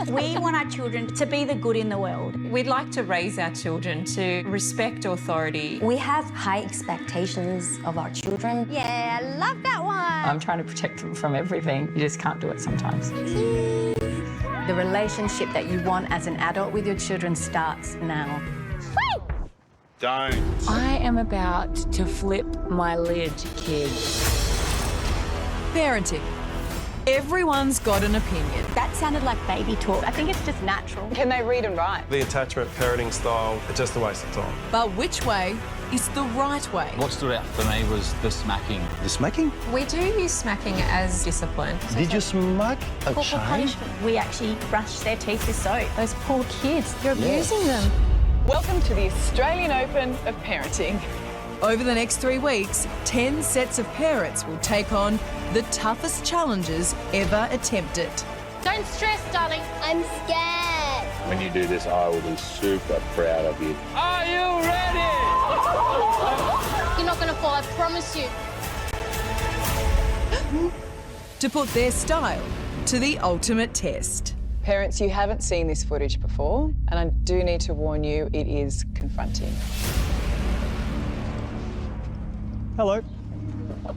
We want our children to be the good in the world. We'd like to raise our children to respect authority. We have high expectations of our children. Yeah, I love that one. I'm trying to protect them from everything. You just can't do it sometimes. The relationship that you want as an adult with your children starts now. Don't. I am about to flip my lid, kid. Parenting. Everyone's got an opinion. That sounded like baby talk. I think it's just natural. Can they read and write? The attachment parenting style, it's just a waste of time. But which way is the right way? What stood out for me was the smacking. The smacking? We do use smacking as discipline. Did you smack a Corporal child? punishment. We actually brush their teeth with soap. Those poor kids, you're abusing them. Welcome to the Australian Open of Parenting. Over the next 3 weeks, 10 sets of parents will take on the toughest challenges ever attempted. Don't stress, darling. I'm scared. When you do this, I will be super proud of you. Are you ready? You're not going to fall, I promise you. To put their style to the ultimate test. Parents, you haven't seen this footage before, and I do need to warn you, it is confronting. Hello.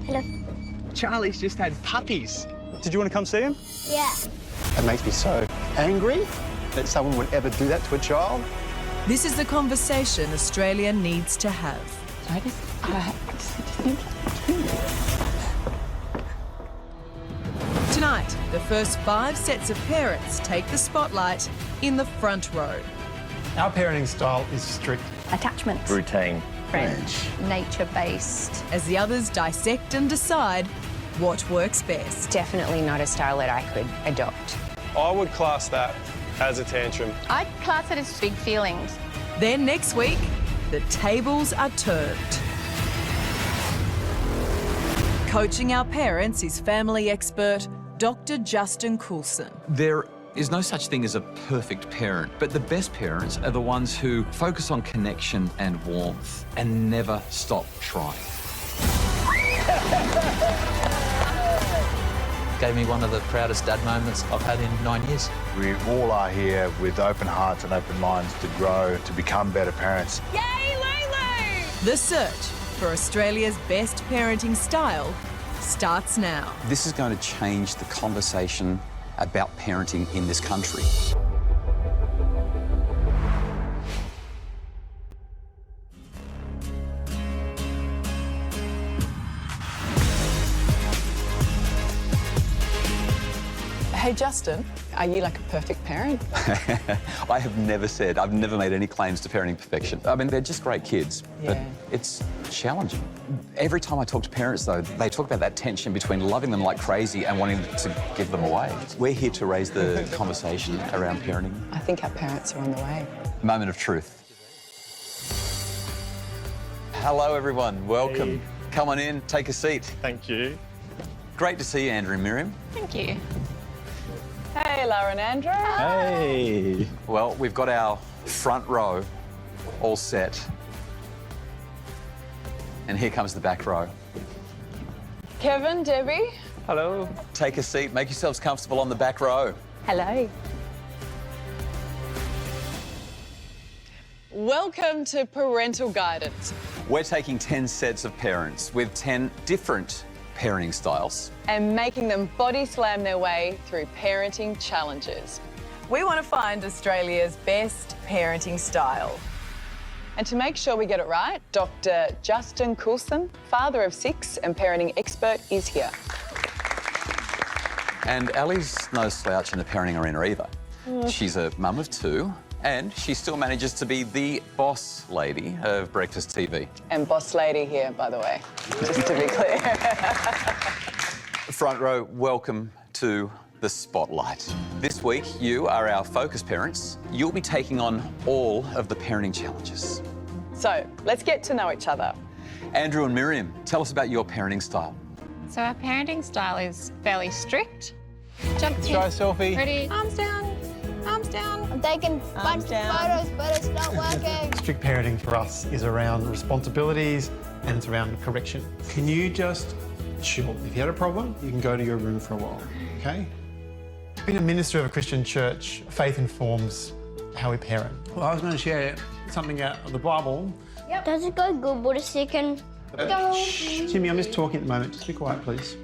Hello. Charlie's just had puppies. Did you want to come see him? Yeah. It makes me so angry that someone would ever do that to a child. This is the conversation Australia needs to have. I just think... Tonight, the first 5 sets of parents take the spotlight in the front row. Our parenting style is strict. Attachments. Routine. French. Nature-based. As the others dissect and decide what works best. Definitely not a style that I could adopt. I would class that as a tantrum. I'd class it as big feelings. Then next week, the tables are turned. Coaching our parents is family expert Dr. Justin Coulson. There is no such thing as a perfect parent, but the best parents are the ones who focus on connection and warmth and never stop trying. Gave me one of the proudest dad moments I've had in 9 years. We all are here with open hearts and open minds to grow, to become better parents. Yay, Lulu! The search for Australia's best parenting style starts now. This is going to change the conversation about parenting in this country. Hey, Justin, are you like a perfect parent? I have never said, I've never made any claims to parenting perfection. I mean, they're just great kids, but it's challenging. Every time I talk to parents, though, they talk about that tension between loving them like crazy and wanting to give them away. We're here to raise the conversation around parenting. I think our parents are on the way. Moment of truth. Hello, everyone. Welcome. Hey. Come on in, take a seat. Thank you. Great to see you, Andrew and Miriam. Thank you. Hey, Lara and Andrew. Hey. Well, we've got our front row all set. And here comes the back row. Kevin, Debbie. Hello. Take a seat, make yourselves comfortable on the back row. Hello. Welcome to Parental Guidance. We're taking 10 sets of parents with 10 different parenting styles. And making them body slam their way through parenting challenges. We want to find Australia's best parenting style. And to make sure we get it right, Dr. Justin Coulson, father of 6 and parenting expert, is here. And Ali's no slouch in the parenting arena either. She's a mum of 2, and she still manages to be the boss lady of breakfast TV. And boss lady here, by the way, just to be clear. Front row, welcome to the spotlight. This week, you are our focus parents. You'll be taking on all of the parenting challenges. So, let's get to know each other. Andrew and Miriam, tell us about your parenting style. So our parenting style is fairly strict. Jump in. Try a selfie. Ready? Arms down. Arms down. I'm taking a bunch of photos, but it's not working. Strict parenting for us is around responsibilities and it's around correction. Can you just chill? If you had a problem, you can go to your room for a while, okay? Being a minister of a Christian church, faith informs how we parent. Well, I was going to share something out of the Bible. Yep. Does it go good with a second? Timmy, I'm just talking at the moment. Just be quiet, please.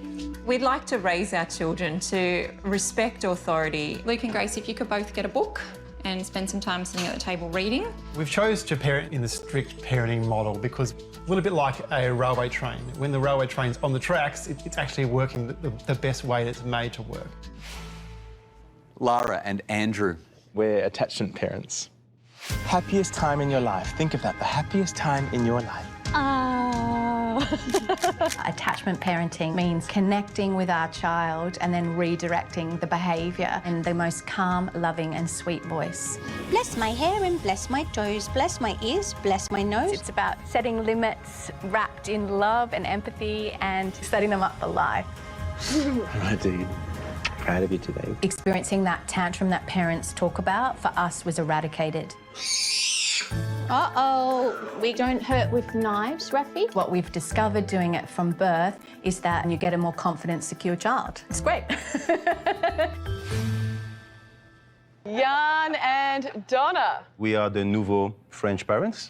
We'd like to raise our children to respect authority. Luke and Grace, if you could both get a book and spend some time sitting at the table reading. We've chose to parent in the strict parenting model because a little bit like a railway train. When the railway train's on the tracks, it's actually working the best way that it's made to work. Lara and Andrew. We're attachment parents. Happiest time in your life. Think of that, the happiest time in your life. Attachment parenting means connecting with our child and then redirecting the behaviour in the most calm, loving and sweet voice. Bless my hair and bless my toes, bless my ears, bless my nose. It's about setting limits wrapped in love and empathy and setting them up for life. All right, dude. Proud of you today. Experiencing that tantrum that parents talk about, for us, was eradicated. Uh-oh. We don't hurt with knives, Rafi. What we've discovered doing it from birth is that you get a more confident, secure child. It's great. Jan and Donna. We are the nouveau French parents.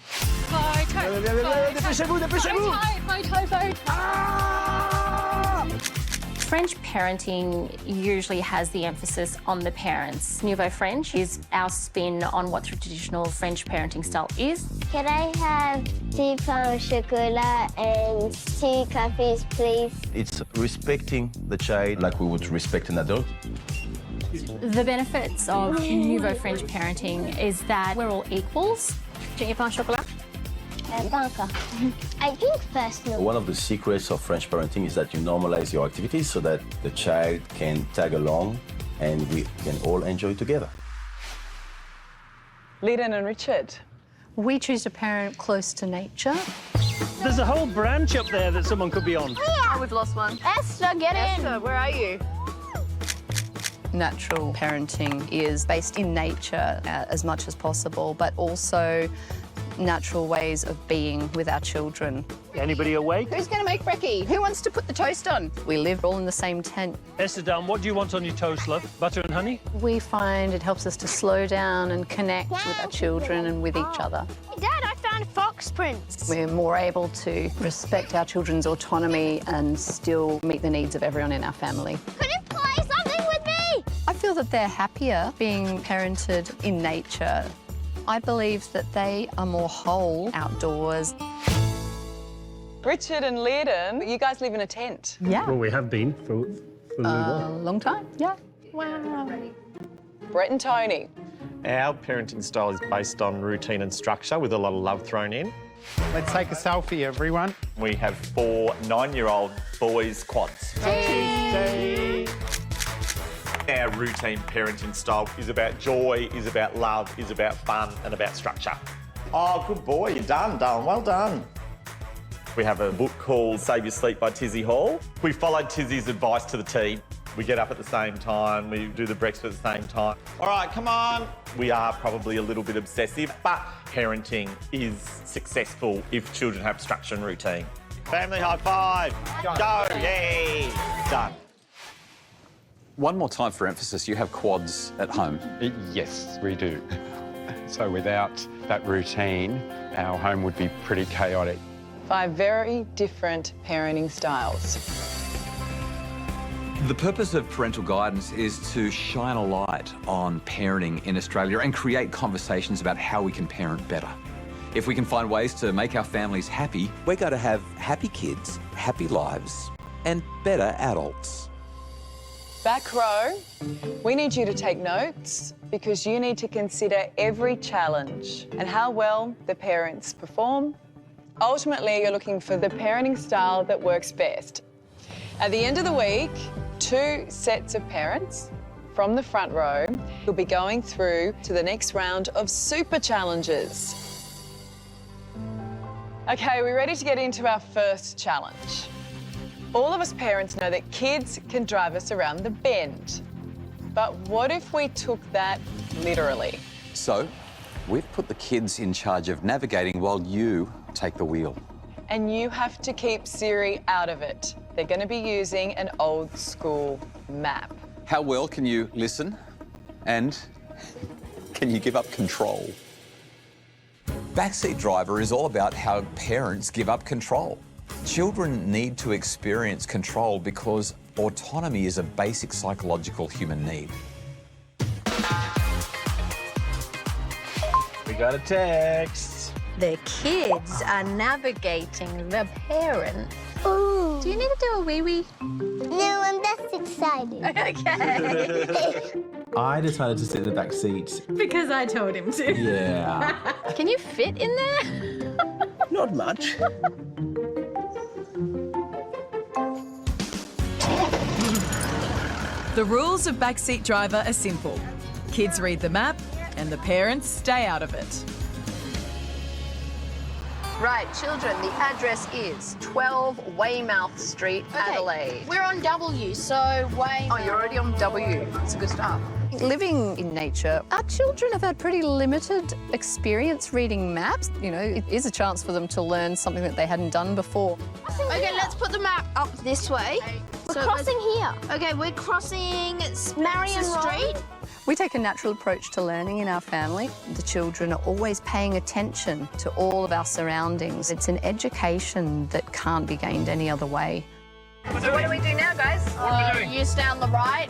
French parenting usually has the emphasis on the parents. Nouveau French is our spin on what the traditional French parenting style is. Can I have 2 pain au chocolat and 2 cafes, please? It's respecting the child like we would respect an adult. The benefits of Nouveau French parenting is that we're all equals. Do you pain au chocolat? I think personally. One of the secrets of French parenting is that you normalize your activities so that the child can tag along and we can all enjoy together. Lyndon and Richard. We choose to parent close to nature. There's a whole branch up there that someone could be on. Oh, we've lost one. Esther, get in. Esther, where are you? Natural parenting is based in nature as much as possible, but also natural ways of being with our children. Anybody awake? Who's going to make brekkie? Who wants to put the toast on? We live all in the same tent. Esther, Dunn, what do you want on your toast, love? Butter and honey? We find it helps us to slow down and connect with our children and with each other. Dad, I found fox prints. We're more able to respect our children's autonomy and still meet the needs of everyone in our family. Could you play something with me? I feel that they're happier being parented in nature. I believe that they are more whole outdoors. Richard and Lyndon, you guys live in a tent. Yeah. Well, we have been for a little while. Long time, yeah. Wow. Brett and Tony. Our parenting style is based on routine and structure with a lot of love thrown in. Let's take a selfie, everyone. We have 4 9-year-old boys quads. Our routine parenting style is about joy, is about love, is about fun and about structure. Oh, good boy, you're done, Darren, well done. We have a book called Save Your Sleep by Tizzy Hall. We followed Tizzy's advice to the T. We get up at the same time, we do the breakfast at the same time. All right, come on. We are probably a little bit obsessive, but parenting is successful if children have structure and routine. Family high five. Go, yay. Done. One more time for emphasis, you have quads at home. Yes, we do. So without that routine, our home would be pretty chaotic. 5 very different parenting styles. The purpose of parental guidance is to shine a light on parenting in Australia and create conversations about how we can parent better. If we can find ways to make our families happy, we're going to have happy kids, happy lives, and better adults. Back row, we need you to take notes because you need to consider every challenge and how well the parents perform. Ultimately, you're looking for the parenting style that works best. At the end of the week, 2 sets of parents from the front row will be going through to the next round of super challenges. Okay, we're ready to get into our first challenge. All of us parents know that kids can drive us around the bend. But what if we took that literally? So, we've put the kids in charge of navigating while you take the wheel. And you have to keep Siri out of it. They're going to be using an old school map. How well can you listen? And can you give up control? Backseat Driver is all about how parents give up control. Children need to experience control because autonomy is a basic psychological human need. We got a text. The kids are navigating the parents. Ooh. Do you need to do a wee-wee? No, I'm just excited. Okay. I decided to sit in the back seat. Because I told him to. Yeah. Can you fit in there? Not much. The rules of Backseat Driver are simple. Kids read the map and the parents stay out of it. Right, children, the address is 12 Weymouth Street, Adelaide. We're on W, so Weymouth. Oh, you're already on W. That's a good start. Living in nature, our children have had pretty limited experience reading maps. You know, it is a chance for them to learn something that they hadn't done before. Okay, let's put the map up this way. We're crossing here. Okay, we're crossing Marion Street. We take a natural approach to learning in our family. The children are always paying attention to all of our surroundings. It's an education that can't be gained any other way. So what do we do now, guys? You stay on the right.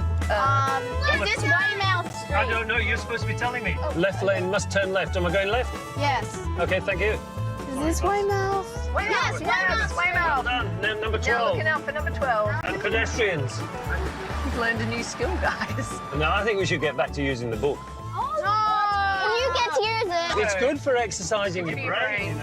Is this Weymouth Street? I don't know. You're supposed to be telling me. Left lane must turn left. Am I going left? Yes. Okay, thank you. Is this Weymouth? Yes, Weymouth. Well done. Number 12. Now looking out for number 12. And pedestrians. You've learned a new skill, guys. No, I think we should get back to using the book. Oh, you get to use it. It's good for exercising your brain.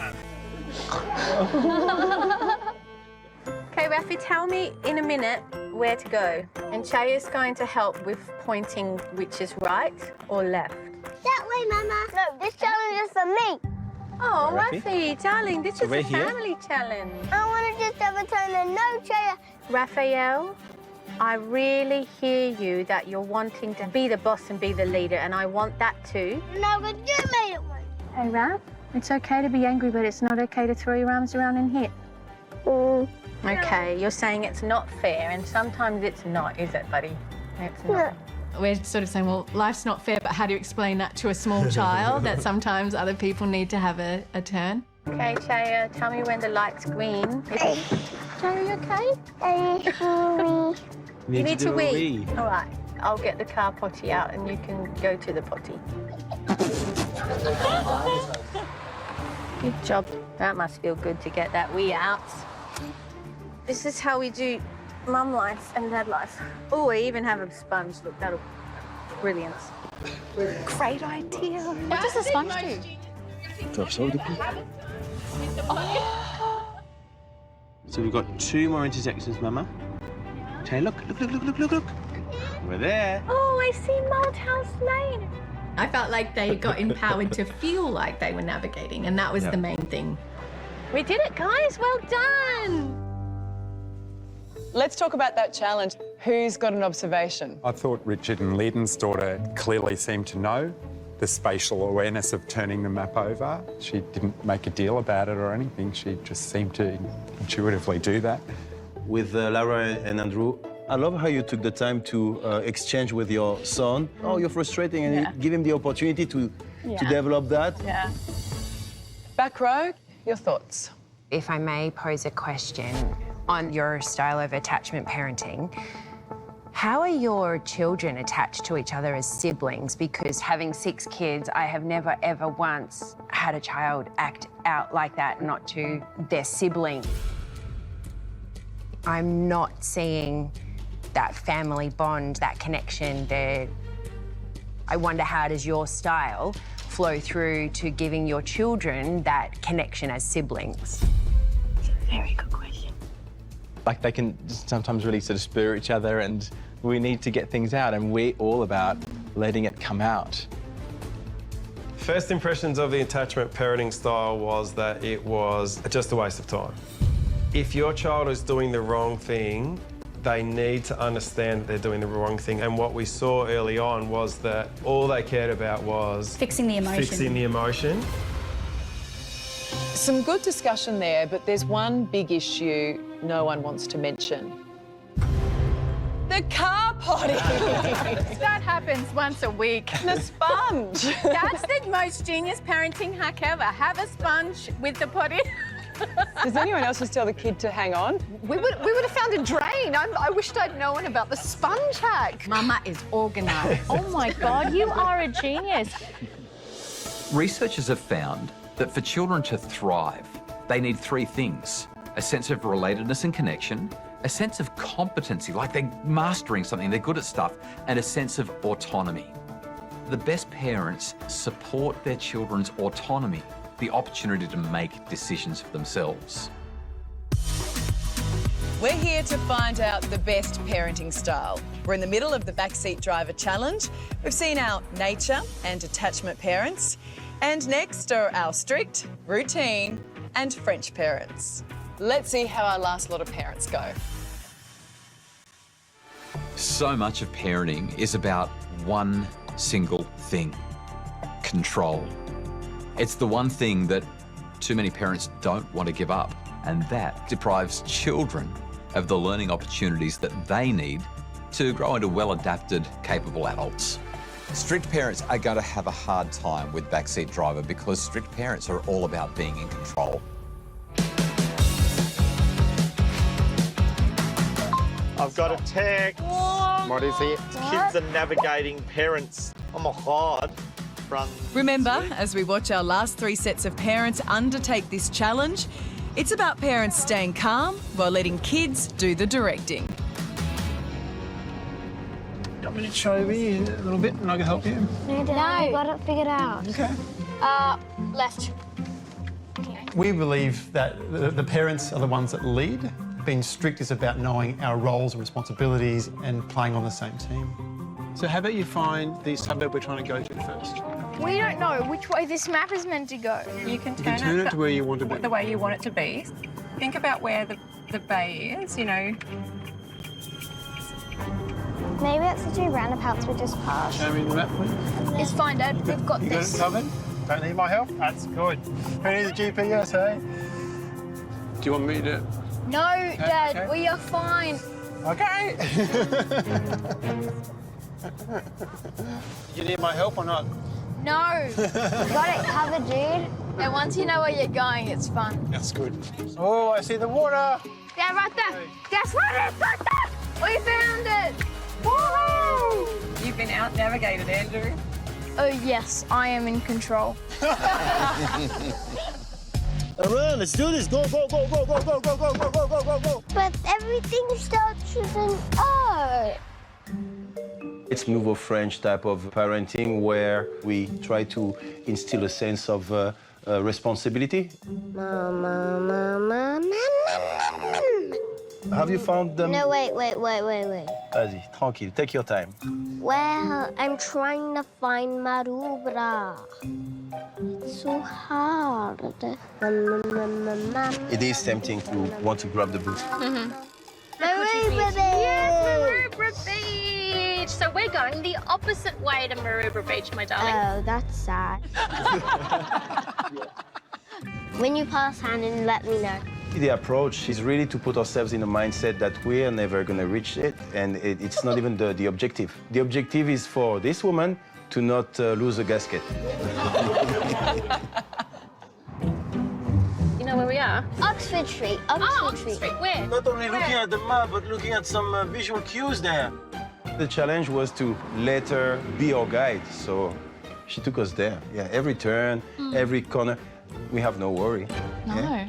Okay, Rafi, tell me in a minute where to go. And Chay is going to help with pointing which is right or left. That way, Mama. No, this challenge is for me. Oh, Rafi? Rafi, darling, this is Over a here? family challenge. I want to just have a turn and no chair. Raphael, I really hear you that you're wanting to be the boss and be the leader, and I want that too. No, but you made it work. Hey, Raph, it's okay to be angry, but it's not okay to throw your arms around and hit. Okay, you're saying it's not fair, and sometimes it's not, is it, buddy? It's not. We're sort of saying, well, life's not fair, but how do you explain that to a small child, that sometimes other people need to have a turn? Okay, Chaya, tell me when the light's green. Chaya, are you okay? You need to wee. All right, I'll get the car potty out and you can go to the potty. Good job. That must feel good to get that wee out. This is how we do mum life and dad life. Oh, I even have a sponge. Look, that'll... Brilliant. Great idea. What does the sponge do? To absorb the pee. So we've got 2 more intersections, Mama. Okay, look. We're there. Oh, I see Malthouse Lane. I felt like they got empowered to feel like they were navigating, and that was the main thing. We did it, guys. Well done. Let's talk about that challenge. Who's got an observation? I thought Richard and Leydon's daughter clearly seemed to know the spatial awareness of turning the map over. She didn't make a deal about it or anything. She just seemed to intuitively do that. With Lara and Andrew, I love how you took the time to exchange with your son. Oh, you're frustrating, and you give him the opportunity to develop that. Yeah. Back row, your thoughts? If I may pose a question on your style of attachment parenting, how are your children attached to each other as siblings? Because having 6 kids, I have never, ever once had a child act out like that, not to their sibling. I'm not seeing that family bond, that connection there. I wonder, how does your style flow through to giving your children that connection as siblings? Very good question. Like, they can sometimes really sort of spur each other, and we need to get things out, and we're all about letting it come out. First impressions of the attachment parenting style was that it was just a waste of time. If your child is doing the wrong thing, they need to understand that they're doing the wrong thing. And what we saw early on was that all they cared about was fixing the emotion. Fixing the emotion. Some good discussion there, but there's one big issue no one wants to mention. The car potty. happens once a week. And a sponge. That's the most genius parenting hack ever. Have a sponge with the potty. Does anyone else just tell the kid to hang on? We would have found a drain. I wished I'd known about the sponge hack. Mama is organised. Oh my God, you are a genius. Researchers have found that for children to thrive, they need three things: a sense of relatedness and connection, a sense of competency, like they're mastering something, they're good at stuff, and a sense of autonomy. The best parents support their children's autonomy, the opportunity to make decisions for themselves. We're here to find out the best parenting style. We're in the middle of the Backseat Driver Challenge. We've seen our nature and attachment parents. And next are our strict, routine and French parents. Let's see how our last lot of parents go. So much of parenting is about one single thing: control. It's the one thing that too many parents don't want to give up, and that deprives children of the learning opportunities that they need to grow into well-adapted, capable adults. Strict parents are going to have a hard time with Backseat Driver because strict parents are all about being in control. I've got a text. What is it? Kids are navigating parents. Oh my God. Remember, as we watch our last three sets of parents undertake this challenge, it's about parents staying calm while letting kids do the directing. I'm going to show me a little bit and I can help you. No, Dad, I got it figured out. Okay. Left. We believe that the parents are the ones that lead. Being strict is about knowing our roles and responsibilities and playing on the same team. So how about you find the suburb we're trying to go to first? We don't know which way this map is meant to go. You can turn it to where you want to be. The way you want it to be. Think about where the bay is, you know. Maybe it's the two roundabouts we just passed. Show me the map, please. It's fine, Dad. We've got You this. got it covered? Don't need my help? That's good. Who needs a GPS, eh? Do you want me to... No, Dad, okay. we are fine. Okay. You need my help or not? No. Got it covered, dude. And once you know where you're going, it's fun. That's good. Oh, I see the water. Yeah, right there. Guess what? It's right there. We found it. Woohoo! You've been out navigated, Andrew. Oh, yes, I am in control. All right, let's do this. Go, go, go, go, go, go, go, go, go, go, go, go, go. But everything starts with an O. It's nouveau French type of parenting where we try to instill a sense of responsibility. Have you found them? No, wait. Vas-y, tranquille, take your time. Well, I'm trying to find Marubra. It's so hard. It is tempting to want to grab the book. Marubra Beach! Yes, Maroubra Beach! So we're going the opposite way to Maroubra Beach, my darling. Oh, that's sad. When you pass Hannon, let me know. The approach is really to put ourselves in a mindset that we're never going to reach it, and it's not even the objective. The objective is for this woman to not lose a gasket. You know where we are? Oxford Street. Oxford Street. Where? Not only looking at the map, but looking at some visual cues there. The challenge was to let her be our guide, so she took us there. Yeah, every turn, every corner, we have no worry. No. Yeah?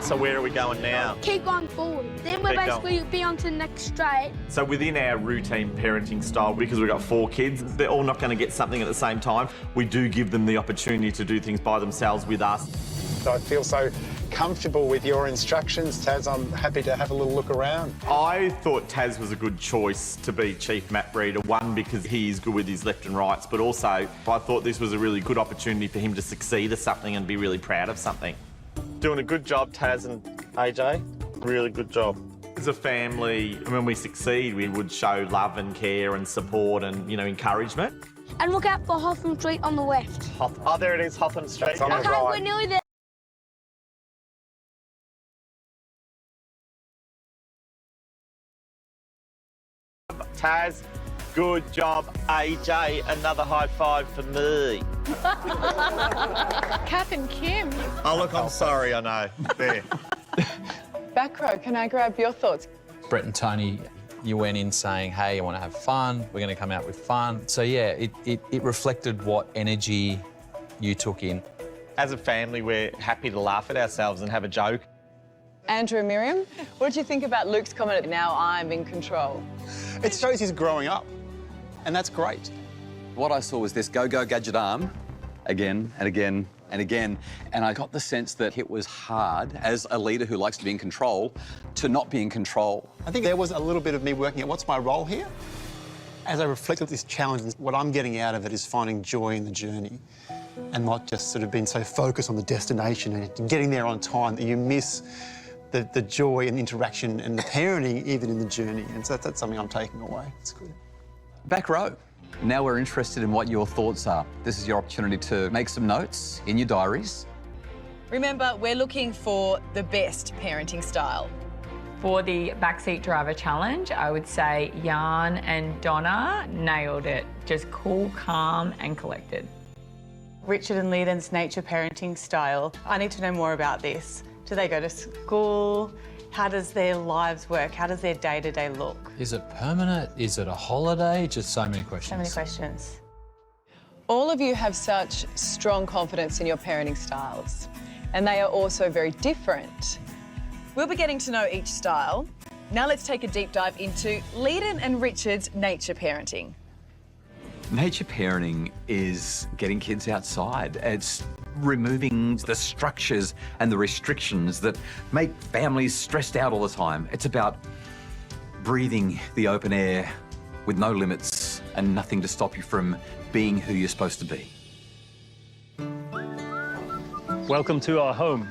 So where are we going now? Keep going forward. Then we'll Keep basically be on to the next straight. So within our routine parenting style, because we've got 4 kids, they're all not going to get something at the same time. We do give them the opportunity to do things by themselves with us. I feel so comfortable with your instructions, Taz. I'm happy to have a little look around. I thought Taz was a good choice to be chief map reader, one, because he is good with his left and rights, but also I thought this was a really good opportunity for him to succeed at something and be really proud of something. Doing a good job, Taz and AJ. Really good job. As a family, when we succeed, we would show love and care and support and, you know, encouragement. And look out for Hotham Street on the left. Oh, there it is, Hotham Street. Okay, we're nearly there. job, Taz. Good job, AJ. Another high five for me. Kath and Kim. Oh, look, I'm sorry, I know. There. Back row, can I grab your thoughts? Brett and Tony, you went in saying, hey, I want to have fun, we're going to come out with fun. So, yeah, it reflected what energy you took in. As a family, we're happy to laugh at ourselves and have a joke. Andrew and Miriam, what did you think about Luke's comment, now I'm in control? It shows he's growing up, and that's great. What I saw was this go-go gadget arm again and again and again, and I got the sense that it was hard, as a leader who likes to be in control, to not be in control. I think there was a little bit of me working out what's my role here. As I reflect on this challenge, what I'm getting out of it is finding joy in the journey and not just sort of being so focused on the destination and getting there on time that you miss the joy and interaction and the parenting even in the journey. And so that's something I'm taking away. It's good. Back row. Now we're interested in what your thoughts are. This is your opportunity to make some notes in your diaries. Remember, we're looking for the best parenting style. For the backseat driver challenge, I would say Jan and Donna nailed it. Just cool, calm and collected. Richard and Leden's nature parenting style. I need to know more about this. Do they go to school? How does their lives work? How does their day-to-day look? Is it permanent? Is it a holiday? Just so many questions. So many questions. All of you have such strong confidence in your parenting styles, and they are also very different. We'll be getting to know each style. Now let's take a deep dive into Leden and Richard's nature parenting. Nature parenting is getting kids outside. It's removing the structures and the restrictions that make families stressed out all the time. It's about breathing the open air with no limits and nothing to stop you from being who you're supposed to be. Welcome to our home.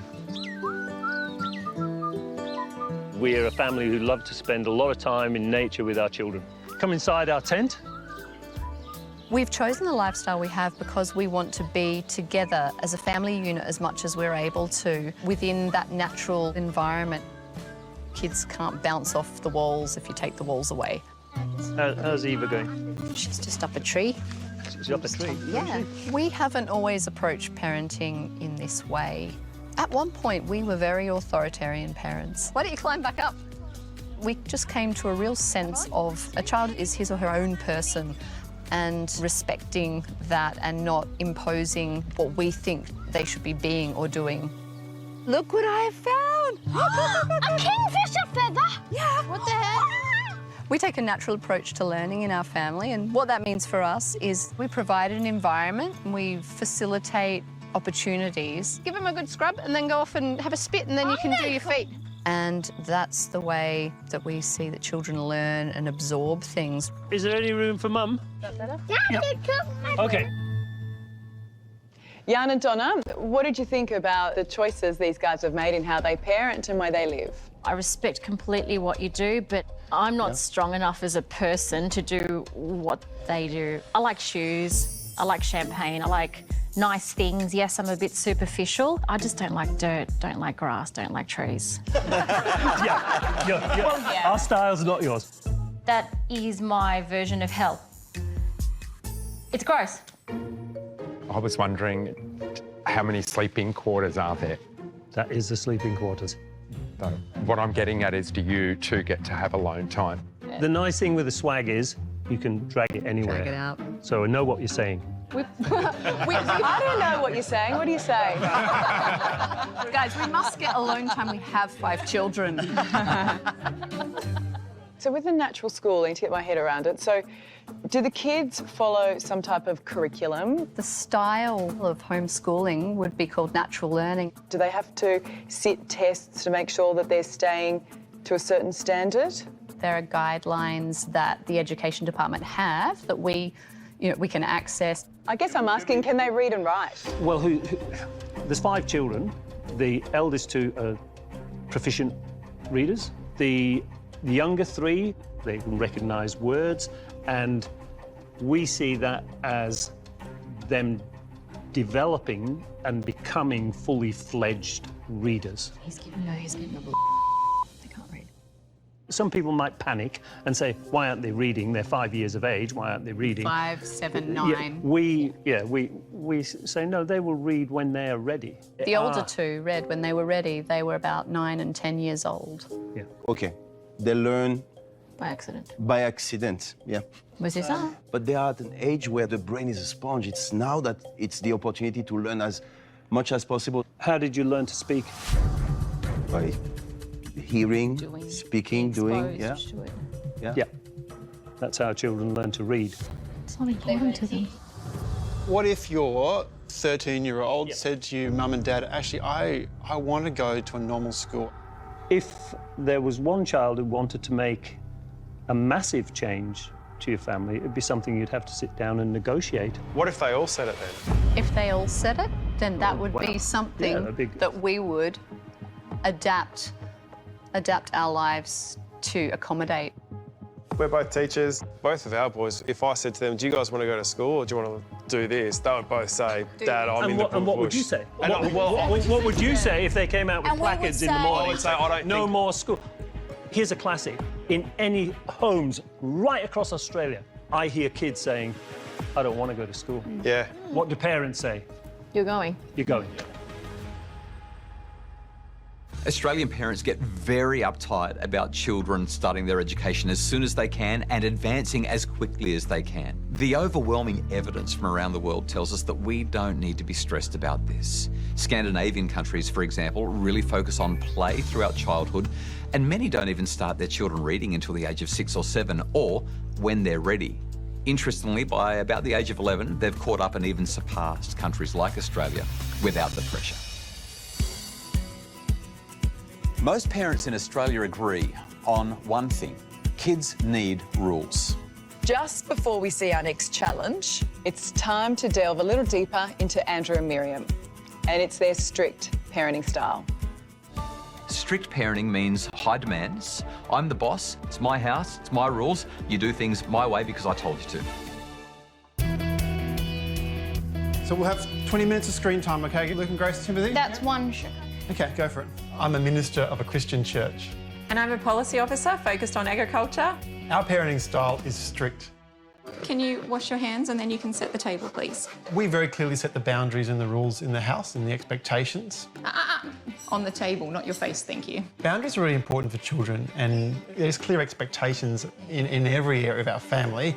We're a family who love to spend a lot of time in nature with our children. Come inside our tent. We've chosen the lifestyle we have because we want to be together as a family unit as much as we're able to within that natural environment. Kids can't bounce off the walls if you take the walls away. How's Eva going? She's just up a tree. She's up a tree? Yeah. We haven't always approached parenting in this way. At one point, we were very authoritarian parents. Why don't you climb back up? We just came to a real sense of a child is his or her own person, and respecting that and not imposing what we think they should be being or doing. Look what I have found! A kingfisher feather? Yeah. What the heck? We take a natural approach to learning in our family, and what that means for us is we provide an environment, we facilitate opportunities. Give them a good scrub and then go off and have a spit and then you can do your feet. And that's the way that we see that children learn and absorb things. Is there any room for Mum? Okay. Jan and Donna, what did you think about the choices these guys have made in how they parent and where they live? I respect completely what you do, but I'm not strong enough as a person to do what they do. I like shoes, I like champagne, I like nice things. Yes, I'm a bit superficial. I just don't like dirt, don't like grass, don't like trees. Our style's not yours. That is my version of hell. It's gross. I was wondering how many sleeping quarters are there? That is the sleeping quarters. So what I'm getting at is, do you two get to have alone time? The nice thing with the swag is you can drag it anywhere. Drag it out. So I know what you're saying. I don't know what you're saying. What do you say? Guys, we must get alone time. We have 5 children. So with the natural school, I need to get my head around it. So do the kids follow some type of curriculum? The style of homeschooling would be called natural learning. Do they have to sit tests to make sure that they're staying to a certain standard? There are guidelines that the education department have that we can access. I guess I'm asking, can they read and write? Well, there's 5 children. The eldest 2 are proficient readers. The younger 3, they can recognise words, and we see that as them developing and becoming fully fledged readers. He's getting a they can't read. some people might panic and say, why aren't they reading? They're 5 years of age, why aren't they reading? 5, 7, 9. We say, no, they will read when they are ready. The older two read when they were ready. They were about 9 and 10 years old. Yeah. Okay, they learn By accident. by accident, yeah. Mais c'est ça. But they are at an age where the brain is a sponge. It's now that it's the opportunity to learn as much as possible. How did you learn to speak? By hearing, speaking, doing, yeah. To it. Yeah. That's how children learn to read. It's not important to them. What if your 13-year-old said to you, Mum and Dad, actually, I want to go to a normal school? If there was one child who wanted to make a massive change to your family, it'd be something you'd have to sit down and negotiate. What if they all said it then? If they all said it, then that would be something that we would adapt our lives to accommodate. We're both teachers. Both of our boys, if I said to them, do you guys want to go to school or do you want to do this? They would both say, Dad, I'm in the bush. And what would you say? What would you say if they came out with placards in the morning? I would say, I don't no more school. Here's a classic. In any homes right across Australia, I hear kids saying, I don't want to go to school. Yeah. What do parents say? You're going. You're going. Australian parents get very uptight about children starting their education as soon as they can and advancing as quickly as they can. The overwhelming evidence from around the world tells us that we don't need to be stressed about this. Scandinavian countries, for example, really focus on play throughout childhood, and many don't even start their children reading until the age of 6 or 7, or when they're ready. Interestingly, by about the age of 11, they've caught up and even surpassed countries like Australia without the pressure. Most parents in Australia agree on one thing: kids need rules. Just before we see our next challenge, it's time to delve a little deeper into Andrew and Miriam, and it's their strict parenting style. Strict parenting means high demands. I'm the boss, it's my house, it's my rules. You do things my way because I told you to. So we'll have 20 minutes of screen time, OK? Luke and Grace, Timothy? That's one. OK, go for it. I'm a minister of a Christian church. And I'm a policy officer focused on agriculture. Our parenting style is strict. Can you wash your hands and then you can set the table, please? We very clearly set the boundaries and the rules in the house and the expectations. On the table, not your face, thank you. Boundaries are really important for children, and there's clear expectations in every area of our family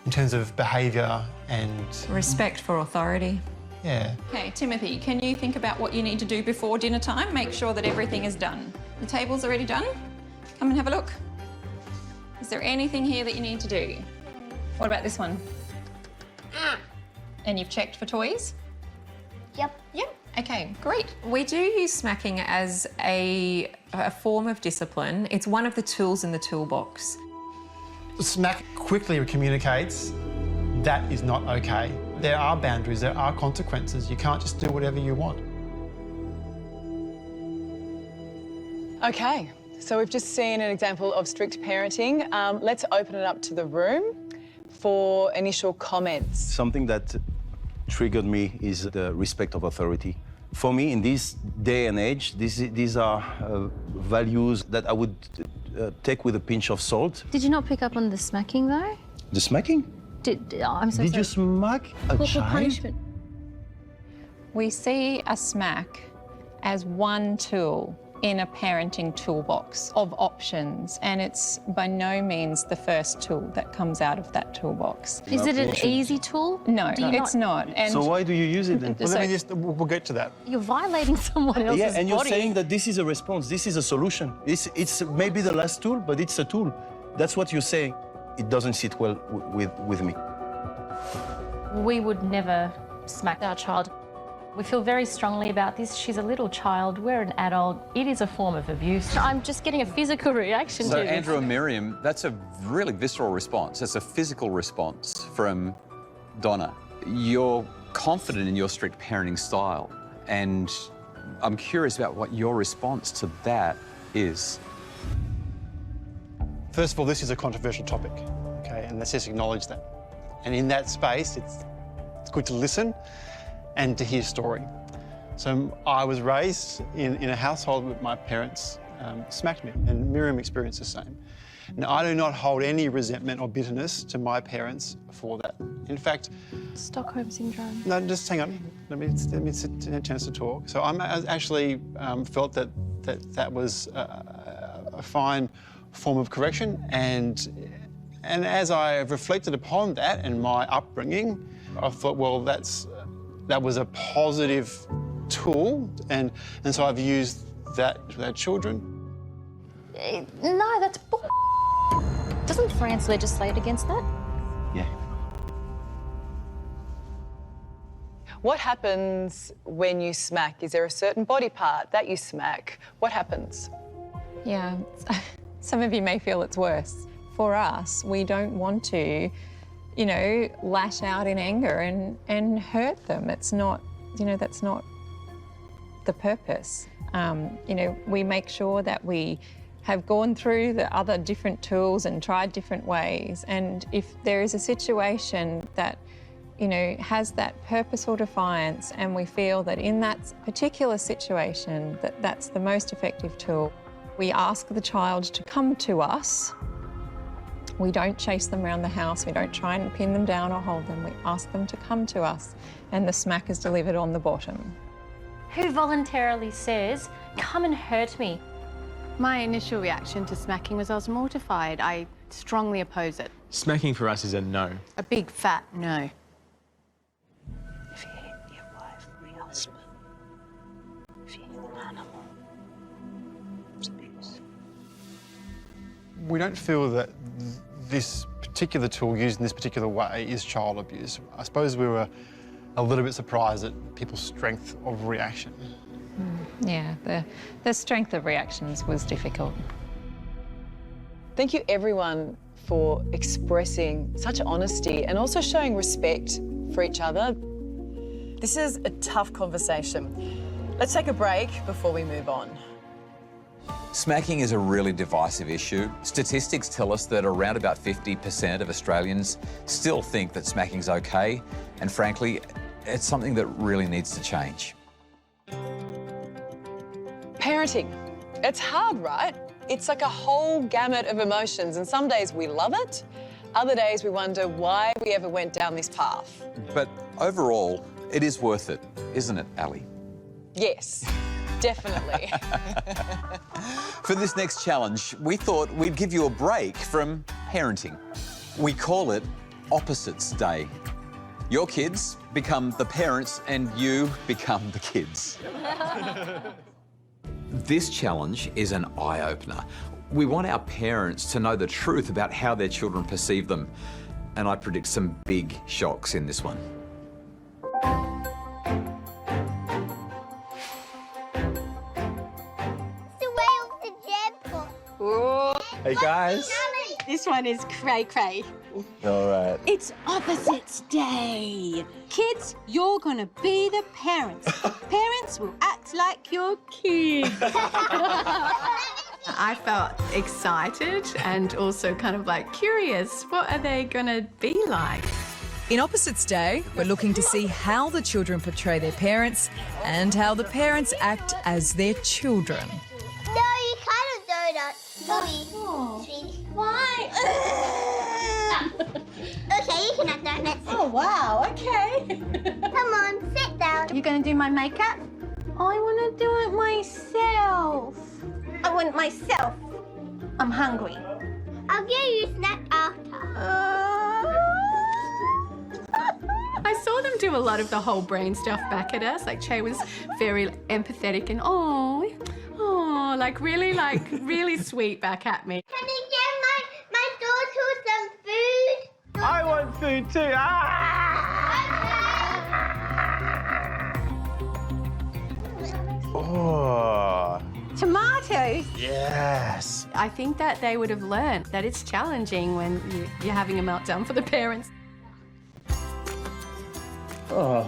in terms of behaviour and... Respect for authority. Yeah. Okay, Timothy, can you think about what you need to do before dinner time? Make sure that everything is done. The table's already done. Come and have a look. Is there anything here that you need to do? What about this one? And you've checked for toys? Yep. Yep. Okay, great. We do use smacking as a form of discipline. It's one of the tools in the toolbox. Smack quickly communicates that is not OK. There are boundaries, there are consequences. You can't just do whatever you want. Okay, so we've just seen an example of strict parenting. Let's open it up to the room for initial comments. Something that triggered me is the respect of authority. For me, in this day and age, these are values that I would take with a pinch of salt. Did you not pick up on the smacking, though? The smacking? I'm so Did sorry. you smack a Corporal child? punishment. We see a smack as one tool in a parenting toolbox of options, and it's by no means the first tool that comes out of that toolbox. Is it an easy tool? No, Do you it's not. And So why do you use it then? Well, let me just, we'll get to that. You're violating someone else's Yeah, and you're body. saying that this is a response, this is a solution. It's maybe the last tool, but it's a tool. That's what you're saying. It doesn't sit well with me. We would never smack our child. We feel very strongly about this. She's a little child, we're an adult. It is a form of abuse. I'm just getting a physical reaction So to this. Andrew and Miriam, that's a really visceral response. That's a physical response from Donna. You're confident in your strict parenting style, and I'm curious about what your response to that is. First of all, this is a controversial topic, okay, and let's just acknowledge that. And in that space, it's good to listen and to hear story. So I was raised in a household with my parents smacked me, and Miriam experienced the same. Now, I do not hold any resentment or bitterness to my parents for that. In fact... Stockholm Syndrome. No, just hang on. Let me have a chance to talk. So I actually felt that was a fine form of correction, and as I reflected upon that and my upbringing, I thought, well, that was a positive tool, and so I've used that with our children. No, that's bull. Doesn't France legislate against that? Yeah. What happens when you smack? Is there a certain body part that you smack? What happens? Yeah, some of you may feel it's worse. For us, we don't want to, you know, lash out in anger and hurt them. It's not, you know, that's not the purpose. You know, we make sure that we have gone through the other different tools and tried different ways. And if there is a situation that, you know, has that purposeful defiance and we feel that in that particular situation that that's the most effective tool, we ask the child to come to us. We don't chase them around the house. We don't try and pin them down or hold them. We ask them to come to us, and the smack is delivered on the bottom. Who voluntarily says, come and hurt me? My initial reaction to smacking was I was mortified. I strongly oppose it. Smacking for us is a no. A big fat no. If you hit your wife or your husband, if you hit an animal, it's abuse. We don't feel that this particular tool used in this particular way is child abuse. I suppose we were a little bit surprised at people's strength of reaction. Yeah, the strength of reactions was difficult. Thank you, everyone, for expressing such honesty and also showing respect for each other. This is a tough conversation. Let's take a break before we move on. Smacking is a really divisive issue. Statistics tell us that around about 50% of Australians still think that smacking's okay, and frankly, it's something that really needs to change. Parenting. It's hard, right? It's like a whole gamut of emotions, and some days we love it, other days we wonder why we ever went down this path. But overall, it is worth it, isn't it, Ali? Yes, definitely. For this next challenge, we thought we'd give you a break from parenting. We call it Opposites Day. Your kids become the parents and you become the kids. This challenge is an eye-opener. We want our parents to know the truth about how their children perceive them. And I predict some big shocks in this one. Hey guys. This one is cray-cray. All right. It's Opposites Day. Kids, you're gonna be the parents. Parents will act like your kids. I felt excited and also kind of like curious. What are they gonna be like? In Opposites Day, we're looking to see how the children portray their parents and how the parents act as their children. No, you can't do that. Sorry. Why? Okay, you can have donuts. Oh, wow, okay. Come on, sit down. You're gonna do my makeup? I wanna do it myself. I want it myself. I'm hungry. I'll give you a snack after. I saw them do a lot of the whole brain stuff back at us. Like Che was very empathetic and like really sweet back at me. Can you get my daughter some food? I want food too. Oh. Tomatoes? Yes. I think that they would have learned that it's challenging when you're having a meltdown for the parents. Oh.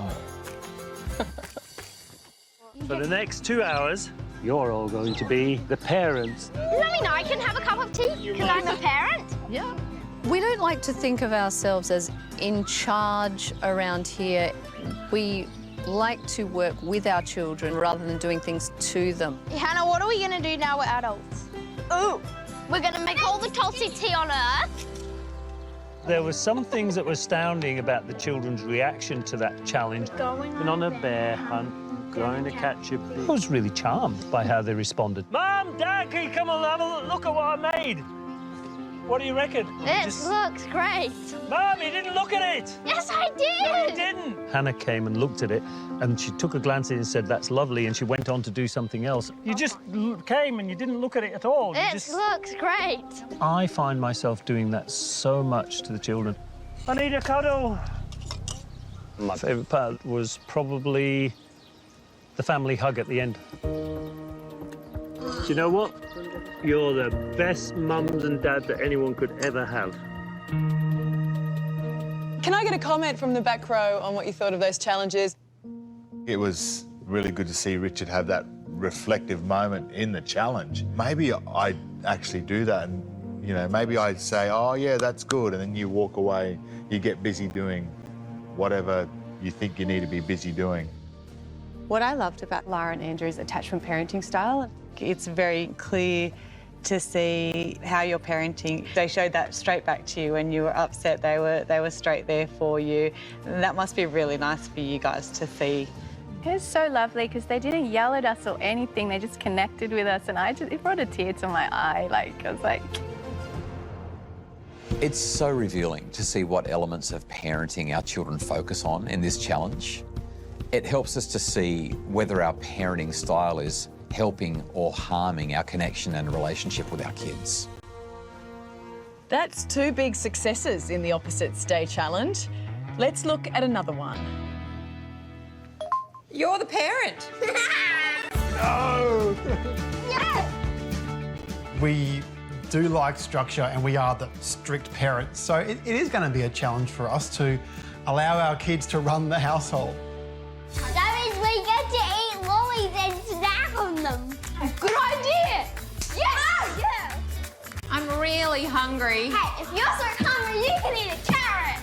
For the next 2 hours, you're all going to be the parents. Let me know, I can have a cup of tea because I'm a parent. Yeah. We don't like to think of ourselves as in charge around here. We like to work with our children rather than doing things to them. Hannah, what are we going to do now we're adults? Ooh, we're going to make all the Tulsi tea on Earth. There were some things that were astounding about the children's reaction to that challenge. Going on a bear hunt, going to catch a bee. I was really charmed by how they responded. Mum, Dad, can you come and have a look at what I made? What do you reckon? This looks great. Mum, you didn't look at it. Yes, I did. No, you didn't. Hannah came and looked at it, and she took a glance at it and said, that's lovely, and she went on to do something else. You just came and you didn't look at it at all. This looks great. I find myself doing that so much to the children. I need a cuddle. My favourite part was probably the family hug at the end. Do you know what? You're the best mums and dads that anyone could ever have. Can I get a comment from the back row on what you thought of those challenges? It was really good to see Richard have that reflective moment in the challenge. Maybe I'd actually do that and, you know, maybe I'd say, oh, yeah, that's good, and then you walk away, you get busy doing whatever you think you need to be busy doing. What I loved about Lara and Andrew's attachment parenting style, it's very clear to see how you're parenting. They showed that straight back to you. When you were upset, they were straight there for you. And that must be really nice for you guys to see. It was so lovely because they didn't yell at us or anything. They just connected with us, and it brought a tear to my eye. I was like... It's so revealing to see what elements of parenting our children focus on in this challenge. It helps us to see whether our parenting style is helping or harming our connection and relationship with our kids. That's 2 big successes in the Opposites Day challenge. Let's look at another one. You're the parent. No! Yes! We do like structure and we are the strict parents, so it is going to be a challenge for us to allow our kids to run the household. That means we get to eat lollies and snack on them. Good idea! Yes! Yeah! I'm really hungry. Hey, if you're so hungry, you can eat a carrot.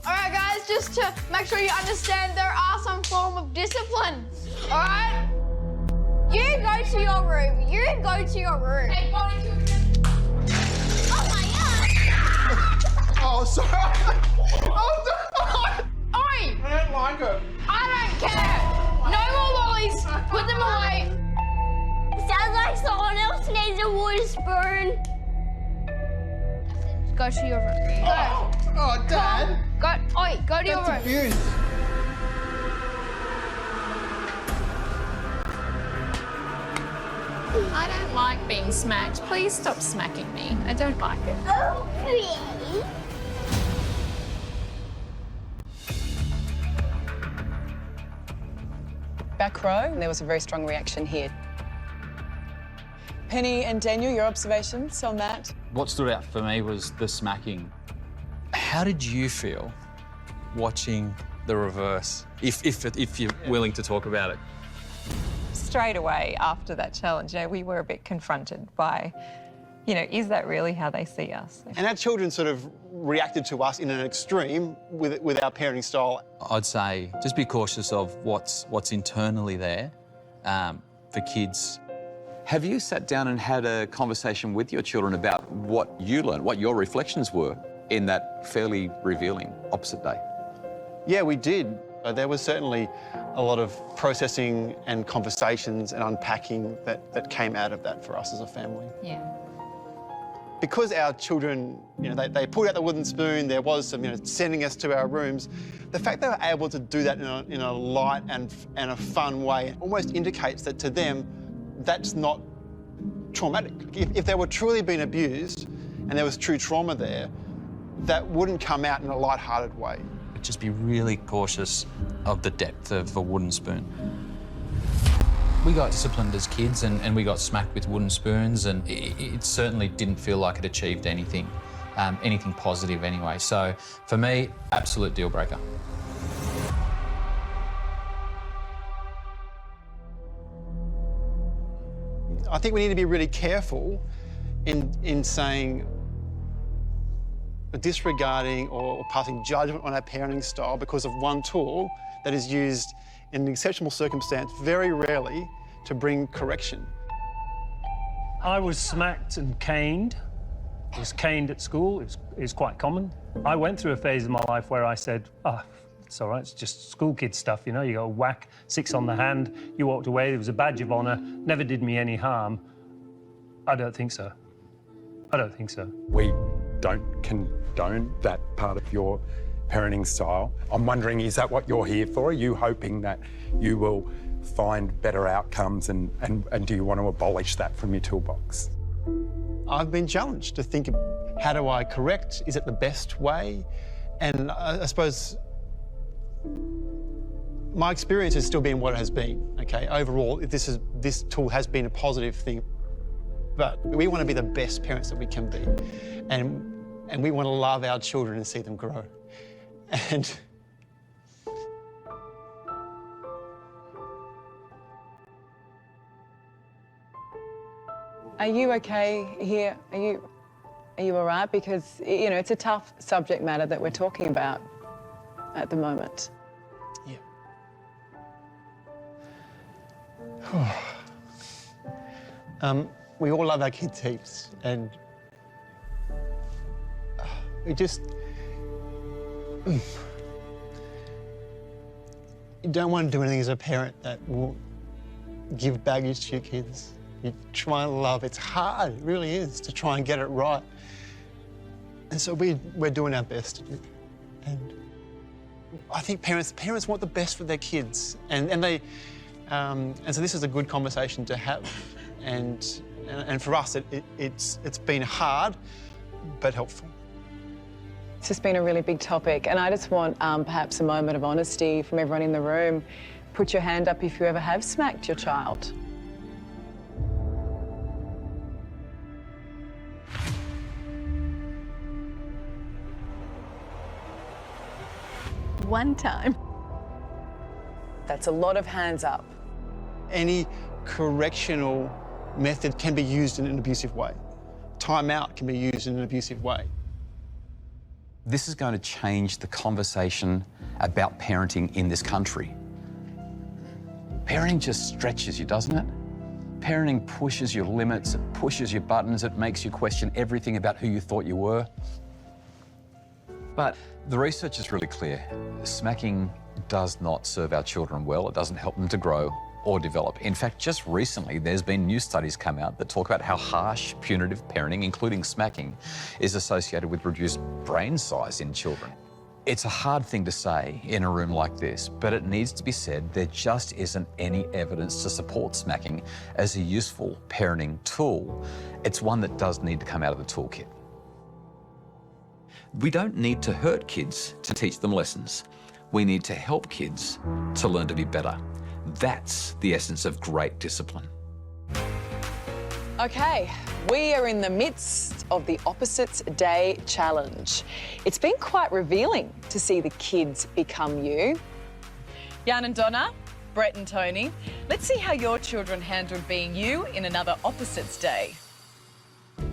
All right, guys, just to make sure you understand, there are some form of discipline. All right? You go to your room. You go to your room. Hey, oh my God! Oh, sorry. Oh, Oi! I don't like it. I don't care. No more lollies. Put them away. Sounds like someone else needs a wooden spoon. Go to your room. Go. Oh, Dad. Go to your room. Abuse. I don't like being smacked. Please stop smacking me. I don't like it. Oh, really? Back row, there was a very strong reaction here. Penny and Daniel, your observations on that? What stood out for me was the smacking. How did you feel watching the reverse, if you're willing to talk about it? Straight away after that challenge, we were a bit confronted by, is that really how they see us? And our children sort of reacted to us in an extreme with our parenting style. I'd say just be cautious of what's internally there for kids. Have you sat down and had a conversation with your children about what you learned, what your reflections were in that fairly revealing opposite day? Yeah, we did. There was certainly a lot of processing and conversations and unpacking that came out of that for us as a family. Yeah. Because our children, they pulled out the wooden spoon, there was some, sending us to our rooms. The fact they were able to do that in a light and a fun way almost indicates that to them, that's not traumatic. If they were truly being abused and there was true trauma there, that wouldn't come out in a light-hearted way. Just be really cautious of the depth of a wooden spoon. We got disciplined as kids and we got smacked with wooden spoons, and it certainly didn't feel like it achieved anything, anything positive anyway. So for me, absolute deal breaker. I think we need to be really careful in saying disregarding or passing judgment on our parenting style because of one tool that is used in an exceptional circumstance, very rarely, to bring correction. I was smacked and caned. I was caned at school. It's quite common. I went through a phase of my life where I said, oh, it's all right, it's just school kid stuff, you know, you got a whack, 6 on the hand, you walked away, it was a badge of honour, never did me any harm. I don't think so. I don't think so. We don't condone that part of your parenting style. I'm wondering, is that what you're here for? Are you hoping that you will find better outcomes and do you want to abolish that from your toolbox? I've been challenged to think, how do I correct? Is it the best way? And I suppose my experience has still been what it has been, okay? Overall, this tool has been a positive thing, but we want to be the best parents that we can be. And we want to love our children and see them grow. And Are you okay here? Are you all right? Because, you know, it's a tough subject matter that we're talking about at the moment. Yeah. We all love our kids heaps, and we just... You don't want to do anything as a parent that will give baggage to your kids. You try and love. It's hard, it really is, to try and get it right. And so we're doing our best to do. And I think parents want the best for their kids, and so this is a good conversation to have. And for us, it's been hard, but helpful. It's just been a really big topic, and I just want perhaps a moment of honesty from everyone in the room. Put your hand up if you ever have smacked your child. One time. That's a lot of hands up. Any correctional method can be used in an abusive way. Time out can be used in an abusive way. This is going to change the conversation about parenting in this country. Parenting just stretches you, doesn't it? Parenting pushes your limits, it pushes your buttons, it makes you question everything about who you thought you were. But the research is really clear. Smacking does not serve our children well. It doesn't help them to grow or develop. In fact, just recently, there's been new studies come out that talk about how harsh, punitive parenting, including smacking, is associated with reduced brain size in children. It's a hard thing to say in a room like this, but it needs to be said. There just isn't any evidence to support smacking as a useful parenting tool. It's one that does need to come out of the toolkit. We don't need to hurt kids to teach them lessons. We need to help kids to learn to be better. That's the essence of great discipline. Okay, we are in the midst of the Opposites Day Challenge. It's been quite revealing to see the kids become you. Jan and Donna, Brett and Tony, let's see how your children handled being you in another Opposites Day.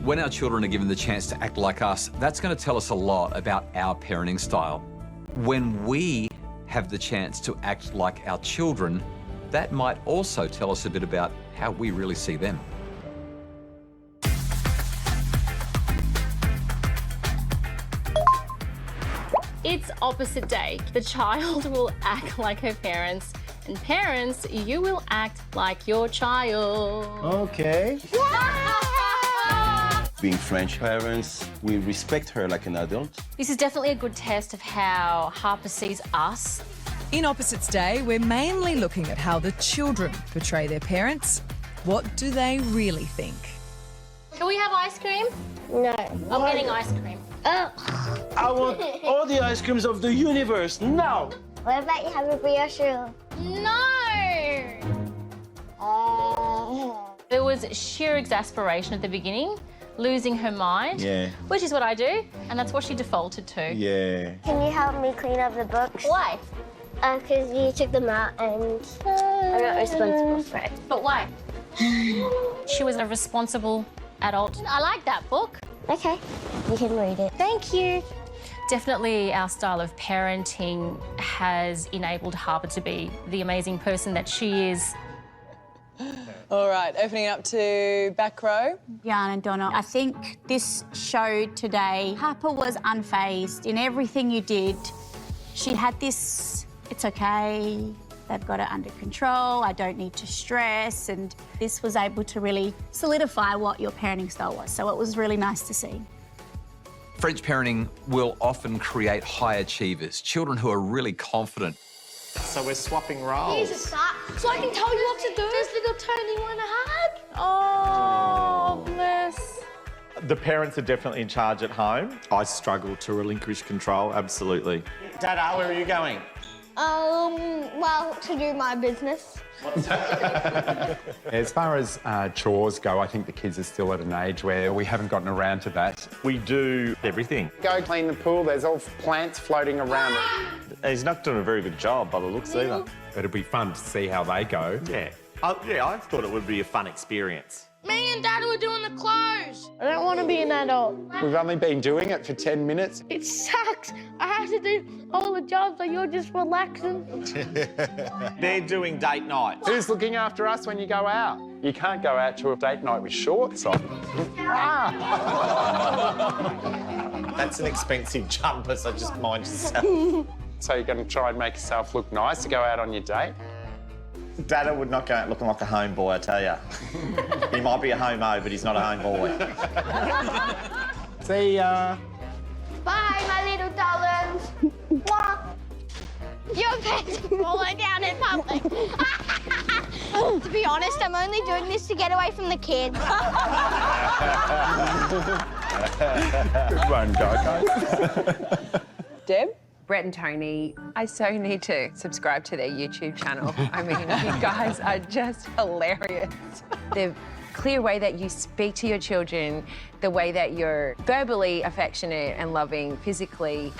When our children are given the chance to act like us, that's going to tell us a lot about our parenting style. When we have the chance to act like our children, that might also tell us a bit about how we really see them. It's opposite day. The child will act like her parents, and parents, you will act like your child. Okay. Being French parents, we respect her like an adult. This is definitely a good test of how Harper sees us. In Opposites Day, we're mainly looking at how the children portray their parents. What do they really think? Can we have ice cream? No. I'm getting ice cream. Oh. I want all the ice creams of the universe now. What about you have a brioche roll? No! There was sheer exasperation at the beginning, losing her mind, Yeah. which is what I do, and that's what she defaulted to. Yeah. Can you help me clean up the books? Why? Because you took them out and I'm not responsible for it. But why? She was a responsible adult. I like that book. Okay, you can read it. Thank you. Definitely our style of parenting has enabled Harper to be the amazing person that she is. All right, opening up to back row. Jan and Donna, I think this showed today Harper was unfazed in everything you did. She had this, it's okay, they've got it under control, I don't need to stress, and this was able to really solidify what your parenting style was. So it was really nice to see. French parenting will often create high achievers, children who are really confident. So we're swapping roles. Here's a start, so I can tell you what to do. Does little Tony want a hug? Oh, bless. The parents are definitely in charge at home. I struggle to relinquish control, absolutely. Dada, where are you going? Well, to do my business. As far as chores go, I think the kids are still at an age where we haven't gotten around to that. We do everything. Go clean the pool, there's all plants floating around it. He's not doing a very good job by the looks either. But it'd be fun to see how they go. Yeah. I thought it would be a fun experience. Me and Dad were doing the clothes. I don't want to be an adult. We've only been doing it for 10 minutes. It sucks. I have to do all the jobs while you're just relaxing. They're doing date night. Who's looking after us when you go out? You can't go out to a date night with shorts on. That's an expensive jumper, so just mind yourself. So you're going to try and make yourself look nice to go out on your date? Dada would not go out looking like a homeboy, I tell you. He might be a homo, but he's not a homeboy. See ya. Bye, my little darlings. Mwah. Your pants falling down in public. To be honest, I'm only doing this to get away from the kids. Good one, guys. Deb? Brett and Tony, I so need to subscribe to their YouTube channel. I mean, you guys are just hilarious. The clear way that you speak to your children, the way that you're verbally affectionate and loving, physically,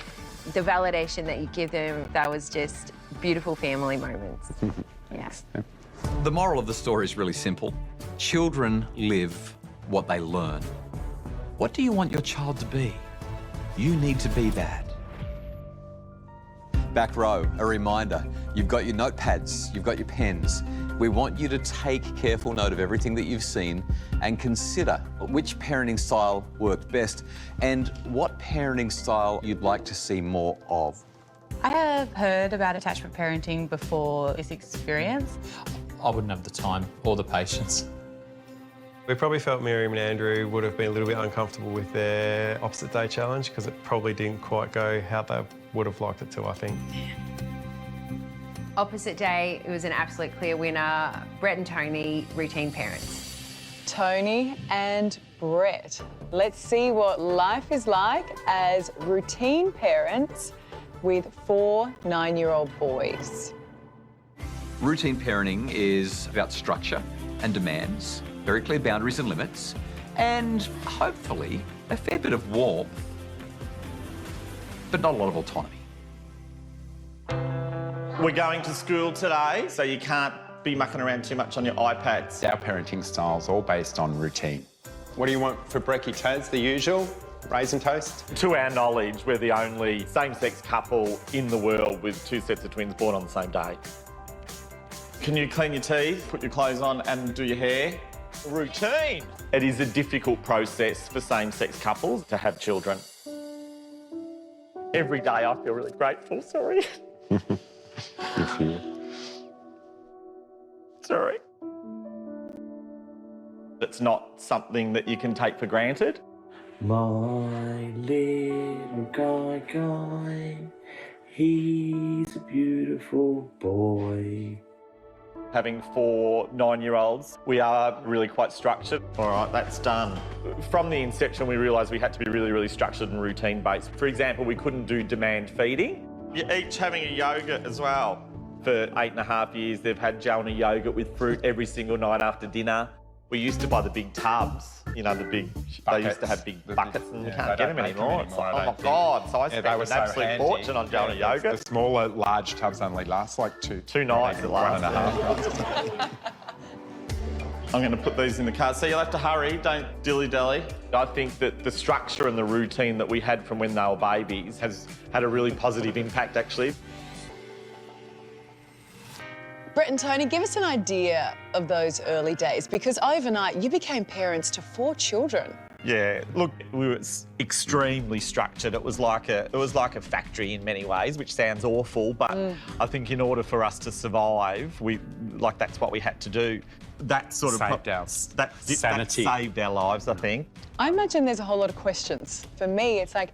the validation that you give them, that was just beautiful family moments. Yeah. The moral of the story is really simple. Children live what they learn. What do you want your child to be? You need to be that. Back row, a reminder. You've got your notepads, you've got your pens. We want you to take careful note of everything that you've seen and consider which parenting style worked best and what parenting style you'd like to see more of. I have heard about attachment parenting before this experience. I wouldn't have the time or the patience. We probably felt Miriam and Andrew would have been a little bit uncomfortable with their opposite day challenge because it probably didn't quite go how they would have liked it to, I think. Opposite day, it was an absolute clear winner. Brett and Tony, routine parents. Tony and Brett. Let's see what life is like as routine parents with 4 9-year-old boys. Routine parenting is about structure and demands, very clear boundaries and limits, and hopefully a fair bit of warmth, but not a lot of autonomy. We're going to school today, so you can't be mucking around too much on your iPads. Our parenting style's all based on routine. What do you want for brekkie, Taz? The usual? Raisin toast? To our knowledge, we're the only same-sex couple in the world with 2 sets of twins born on the same day. Can you clean your teeth, put your clothes on and do your hair? Routine. It is a difficult process for same-sex couples to have children. Every day I feel really grateful, sorry. Good for you. Sorry. It's not something that you can take for granted. My little guy, he's a beautiful boy. Having 4 9-year-olds, we are really quite structured. All right, that's done. From the inception, we realised we had to be really, really structured and routine-based. For example, we couldn't do demand feeding. You're each having a yogurt as well. For 8.5 years, they've had Jonah yogurt with fruit every single night after dinner. We used to buy the big tubs, you know, the big, they used to have big buckets and you can't get them anymore. It's like, oh my God. So I spent an absolute fortune on Jonah yogurt. The smaller, large tubs only last like two nights at last. 1.5. I'm going to put these in the car. So you'll have to hurry, don't dilly-dally. I think that the structure and the routine that we had from when they were babies has had a really positive impact, actually. Brett and Tony, give us an idea of those early days, because overnight you became parents to 4 children. Yeah, look, we were extremely structured. It was like a factory in many ways, which sounds awful, but I think in order for us to survive, that's what we had to do. That sort of that saved our lives, I think. I imagine there's a whole lot of questions. For me, it's like,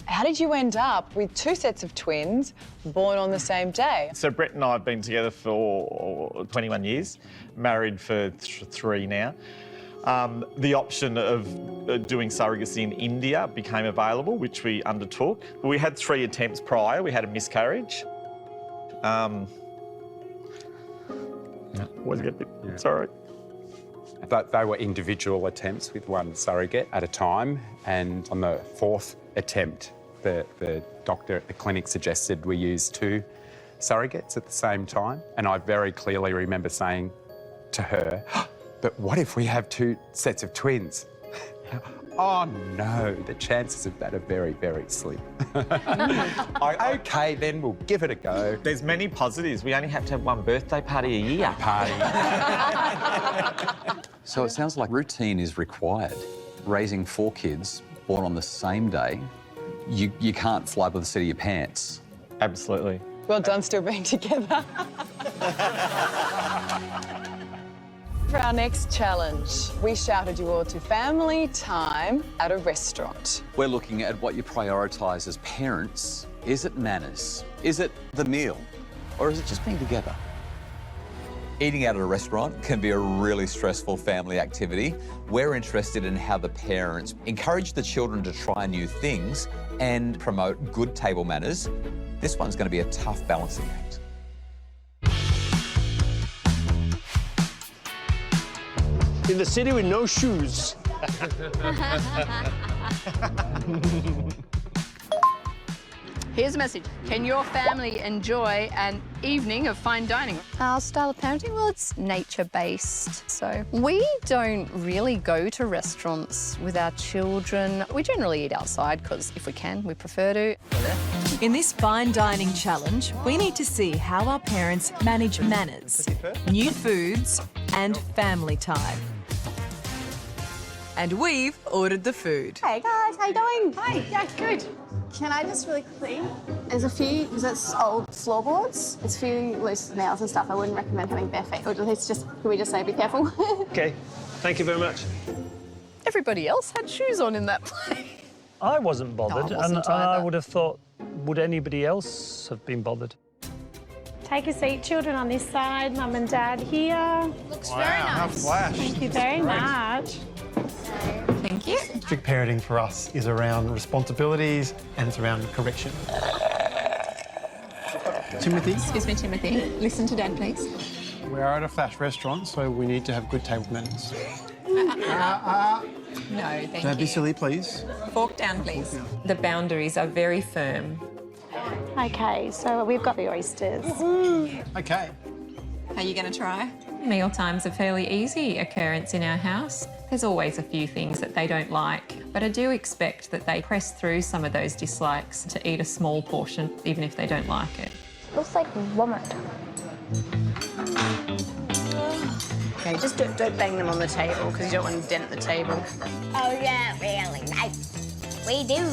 how did you end up with 2 sets of twins born on the same day? So Brett and I have been together for 21 years, married for 3 now. The option of doing surrogacy in India became available, which we undertook. We had 3 attempts prior. We had a miscarriage. Always get a bit, sorry. But they were individual attempts with 1 surrogate at a time, and on the 4th attempt, the doctor at the clinic suggested we use 2 surrogates at the same time. And I very clearly remember saying to her, but what if we have 2 sets of twins? Oh no, the chances of that are very, very slim. OK, then we'll give it a go. There's many positives. We only have to have 1 birthday party a year. So it sounds like routine is required. Raising 4 kids born on the same day, you can't fly by the seat of your pants. Absolutely. Well done still being together. For our next challenge, we shouted you all to family time at a restaurant. We're looking at what you prioritise as parents. Is it manners? Is it the meal? Or is it just being together? Eating out at a restaurant can be a really stressful family activity. We're interested in how the parents encourage the children to try new things and promote good table manners. This one's going to be a tough balancing act. In the city with no shoes. Here's a message. Can your family enjoy an evening of fine dining? Our style of parenting, well, it's nature-based. So we don't really go to restaurants with our children. We generally eat outside because if we can, we prefer to. In this fine dining challenge, we need to see how our parents manage manners, new foods and family time. And we've ordered the food. Hey guys, how you doing? Hi, yeah, good. Can I just really quickly, there's a few, because it's old floorboards, there's a few loose nails and stuff. I wouldn't recommend having bare feet. Or at least just, can we just say be careful? OK, thank you very much. Everybody else had shoes on in that place. I wasn't bothered, No, I wasn't and I either. would have thought, would anybody else have been bothered? Take a seat, children on this side, mum and dad here. Looks very nice. Flash. Thank you very much. Thank you. Strict parenting for us is around responsibilities and it's around correction. Timothy? Excuse me, Timothy. Listen to Dad, please. We are at a flash restaurant, so we need to have good table manners. No, thank Don't be you. silly, please. Fork down, please. The boundaries are very firm. Okay, so we've got the oysters. OK. Are you going to try? Meal time's a fairly easy occurrence in our house. There's always a few things that they don't like, but I do expect that they press through some of those dislikes to eat a small portion, even if they don't like it. Looks like vomit. Okay, just don't bang them on the table because you don't want to dent the table. Oh yeah, really nice. We do.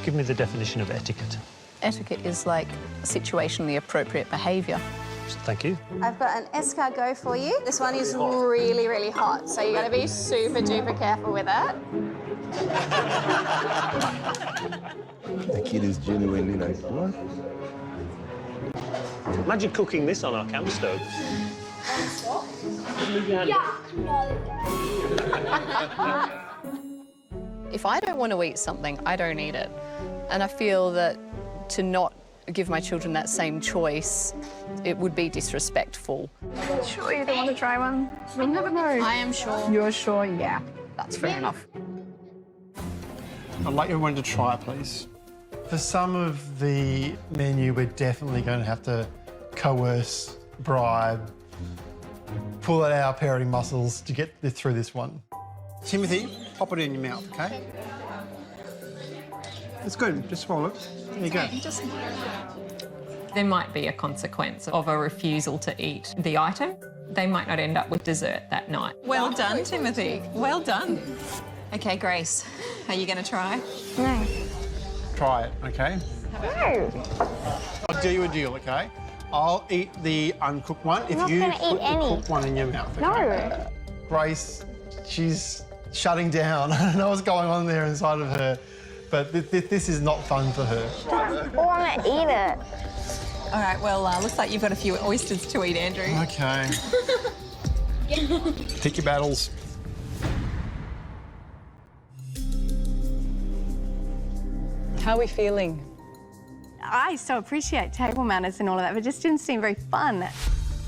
Give me the definition of etiquette. Etiquette is like situationally appropriate behaviour. Thank you. I've got an escargot for you. This one is really, really hot, so you got to be super duper careful with it. The kid is genuinely like, what? Imagine cooking this on our camp stove. If I don't want to eat something, I don't eat it. And I feel that to not give my children that same choice, it would be disrespectful. Sure you don't want to try one? We'll never know. I am sure. You're sure? Yeah, that's fair enough. I'd like everyone to try, please. For some of the menu, we're definitely going to have to coerce, bribe, pull out our parenting muscles to get through this one. Timothy, pop it in your mouth, okay? It's good, just swallow it. There you go. There might be a consequence of a refusal to eat the item. They might not end up with dessert that night. Well done, Timothy. Well done. Okay, Grace, are you going to try? No. Try it, okay? No. I'll do you a deal, okay? I'll eat the uncooked one if you put the cooked one in your mouth, okay? No. Grace, she's shutting down. I don't know what's going on there inside of her, but this is not fun for her. I want to eat it. All right, well, looks like you've got a few oysters to eat, Andrew. Okay. Pick your battles. How are we feeling? I so appreciate table manners and all of that, but it just didn't seem very fun. I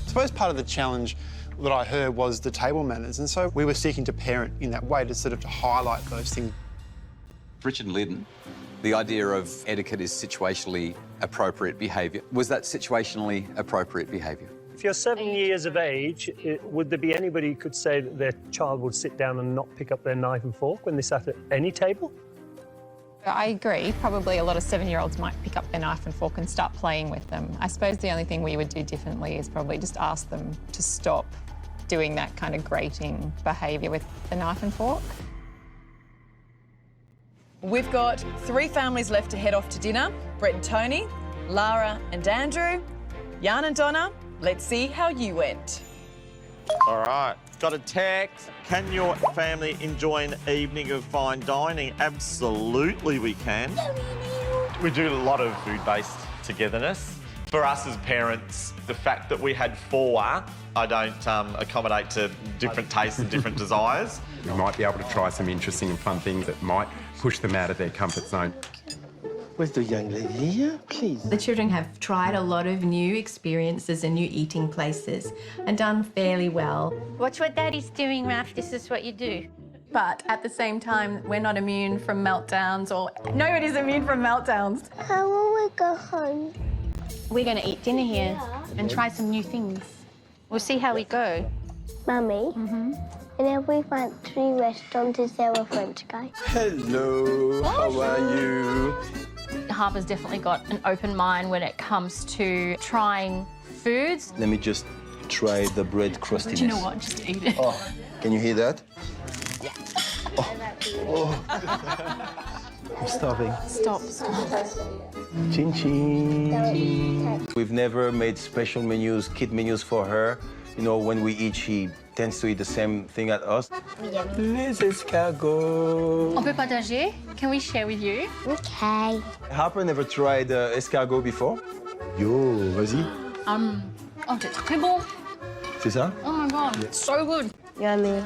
suppose part of the challenge that I heard was the table manners, and so we were seeking to parent in that way to sort of to highlight those things. Richard Liddon, the idea of etiquette is situationally appropriate behaviour. Was that situationally appropriate behaviour? If you're 7 years of age, would there be anybody who could say that their child would sit down and not pick up their knife and fork when they sat at any table? I agree. Probably a lot of 7-year-olds might pick up their knife and fork and start playing with them. I suppose the only thing we would do differently is probably just ask them to stop doing that kind of grating behaviour with the knife and fork. We've got 3 families left to head off to dinner. Brett and Tony, Lara and Andrew, Jan and Donna. Let's see how you went. All right, got a text. Can your family enjoy an evening of fine dining? Absolutely we can. We do a lot of food-based togetherness. For us as parents, the fact that we had 4, I don't accommodate to different tastes and different desires. We might be able to try some interesting and fun things that might push them out of their comfort zone. Where's the young lady here? Please. The children have tried a lot of new experiences and new eating places and done fairly well. Watch what Daddy's doing, Raph. This is what you do. But at the same time, we're not immune from meltdowns, or nobody's immune from meltdowns. How will we go home? We're going to eat dinner here and try some new things. We'll see how we go. Mummy, in every country restaurant is there a French guy? Hello, how are you? Harper's definitely got an open mind when it comes to trying foods. Let me just try the bread crustiness. Do you know what? Just eat it. Oh, can you hear that? I'm starving. Stop. Chin chin. We've never made special menus, kid menus for her. You know, when we eat, she tends to eat the same thing as us. Les escargots. On peut partager? Can we share with you? Okay. Harper never tried escargot before. Yo, vas-y. Oh, c'est très bon. C'est ça? Oh my God, Yeah. so good. Yummy.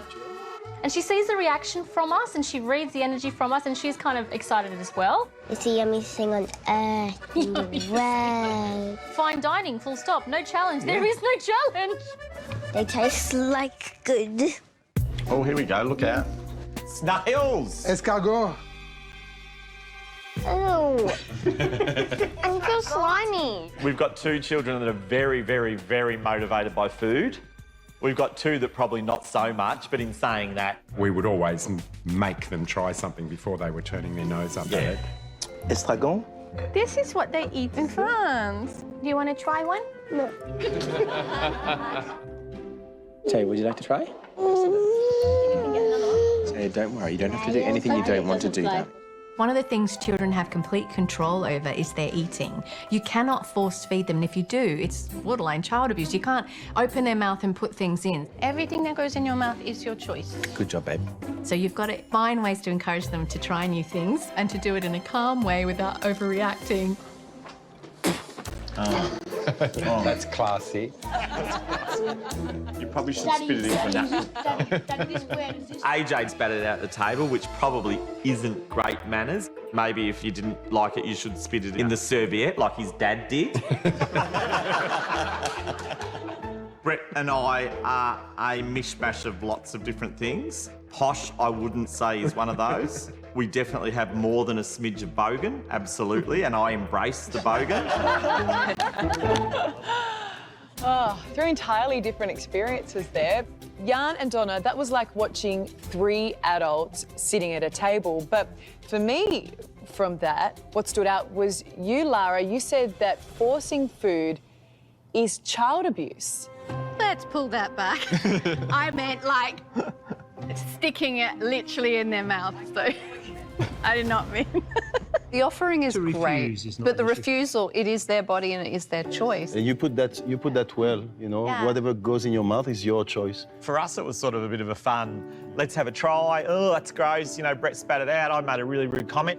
And she sees the reaction from us and she reads the energy from us and she's kind of excited as well. It's the yummiest thing on earth in the world. Fine dining, full stop, no challenge. There is no challenge. They taste like good. Oh, here we go, look out. Snails! Escargot. Oh. I feel slimy. We've got 2 children that are very, very, very motivated by food. We've got 2 that probably not so much, but in saying that... We would always make them try something before they were turning their nose up at it. Estragon? This is what they eat in France. Do you want to try one? No. Jay, would you like to try? Jay, don't worry. You don't have to do anything you don't want to do. One of the things children have complete control over is their eating. You cannot force feed them, and if you do, it's borderline child abuse. You can't open their mouth and put things in. Everything that goes in your mouth is your choice. Good job, babe. So you've got to find ways to encourage them to try new things and to do it in a calm way without overreacting. Oh. That's classy. You probably should spit it in for that. AJ spat it out at the table, which probably isn't great manners. Maybe if you didn't like it, you should spit it in the serviette like his dad did. Brett and I are a mishmash of lots of different things. Posh, I wouldn't say, is one of those. We definitely have more than a smidge of bogan, absolutely, and I embrace the bogan. Oh, three entirely different experiences there. Jan and Donna, that was like watching three adults sitting at a table. But for me, from that, what stood out was you, Lara. You said that forcing food is child abuse. Let's pull that back. I meant like sticking it literally in their mouth. So I did not mean. The offering is To refuse great, is not but the the issue. refusal, it is their body and it is their choice. And you put that well, you know, Yeah. whatever goes in your mouth is your choice. For us, it was sort of a bit of a fun, let's have a try. Oh, that's gross. You know, Brett spat it out. I made a really rude comment.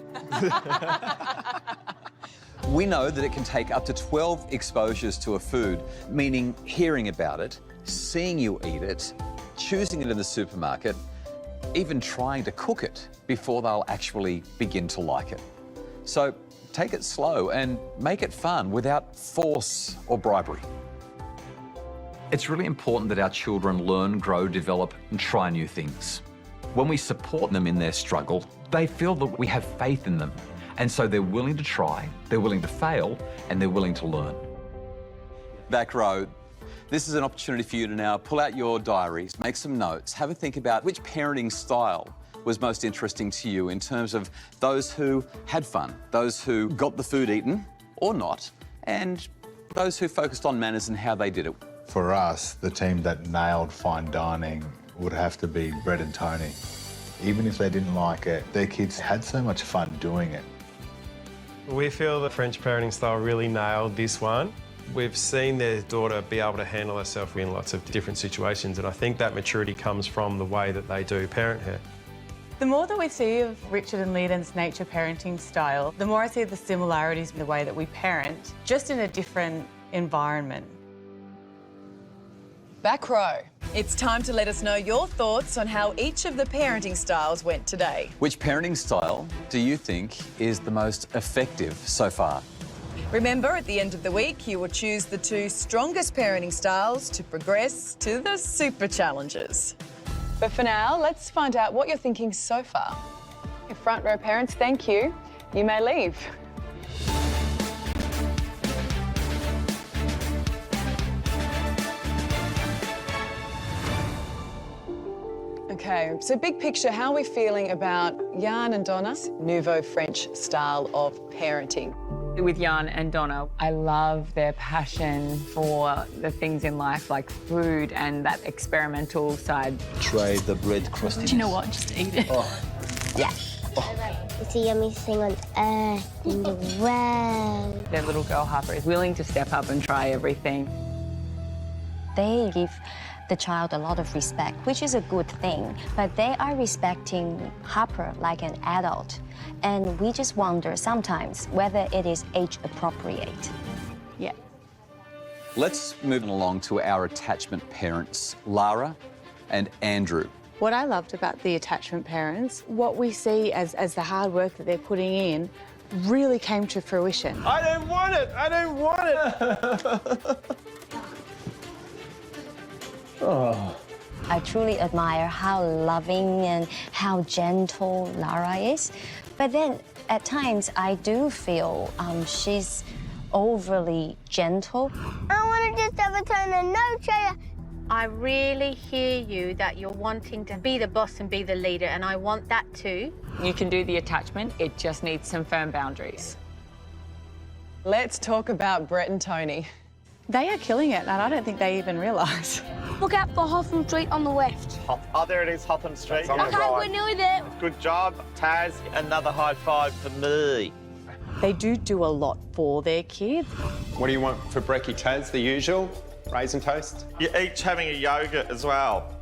We know that it can take up to 12 exposures to a food, meaning hearing about it, seeing you eat it, choosing it in the supermarket, even trying to cook it before they'll actually begin to like it. So take it slow and make it fun without force or bribery. It's really important that our children learn, grow, develop, and try new things. When we support them in their struggle, they feel that we have faith in them. And so they're willing to try, they're willing to fail, and they're willing to learn. Back row, this is an opportunity for you to now pull out your diaries, make some notes, have a think about which parenting style was most interesting to you in terms of those who had fun, those who got the food eaten or not, and those who focused on manners and how they did it. For us, the team that nailed fine dining would have to be Brett and Tony. Even if they didn't like it, their kids had so much fun doing it. We feel the French parenting style really nailed this one. We've seen their daughter be able to handle herself in lots of different situations, and I think that maturity comes from the way that they do parent her. The more that we see of Richard and Leland's nature parenting style, the more I see the similarities in the way that we parent, just in a different environment. Back row. It's time to let us know your thoughts on how each of the parenting styles went today. Which parenting style do you think is the most effective so far? Remember, at the end of the week, you will choose the 2 strongest parenting styles to progress to the Super Challenges. But for now, let's find out what you're thinking so far. Your front row parents, thank you. You may leave. Okay, so big picture, how are we feeling about Jan and Donna's nouveau French style of parenting? With Jan and Donna, I love their passion for the things in life like food and that experimental side. Try the bread crusty. Do you know what? Just eat it. Oh. Yeah. It's the yummiest thing on earth in the world. Their little girl Harper is willing to step up and try everything. They give the child a lot of respect, which is a good thing, but they are respecting Harper like an adult. And we just wonder sometimes whether it is age appropriate. Yeah. Let's move along to our attachment parents, Lara and Andrew. What I loved about the attachment parents, what we see as the hard work that they're putting in really came to fruition. I don't want it. I don't want it. Oh. I truly admire how loving and how gentle Lara is. But then at times I do feel she's overly gentle. I want to just have a turn and no chair. I really hear you that you're wanting to be the boss and be the leader, and I want that too. You can do the attachment, it just needs some firm boundaries. Let's talk about Brett and Tony. They are killing it, and I don't think they even realise. Look out for Hotham Street on the left. Oh, there it is, Hotham Street. Okay, we're nearly there. Good job, Taz. Another high five for me. They do a lot for their kids. What do you want for brekkie, Taz? The usual? Raisin toast? You're each having a yogurt as well.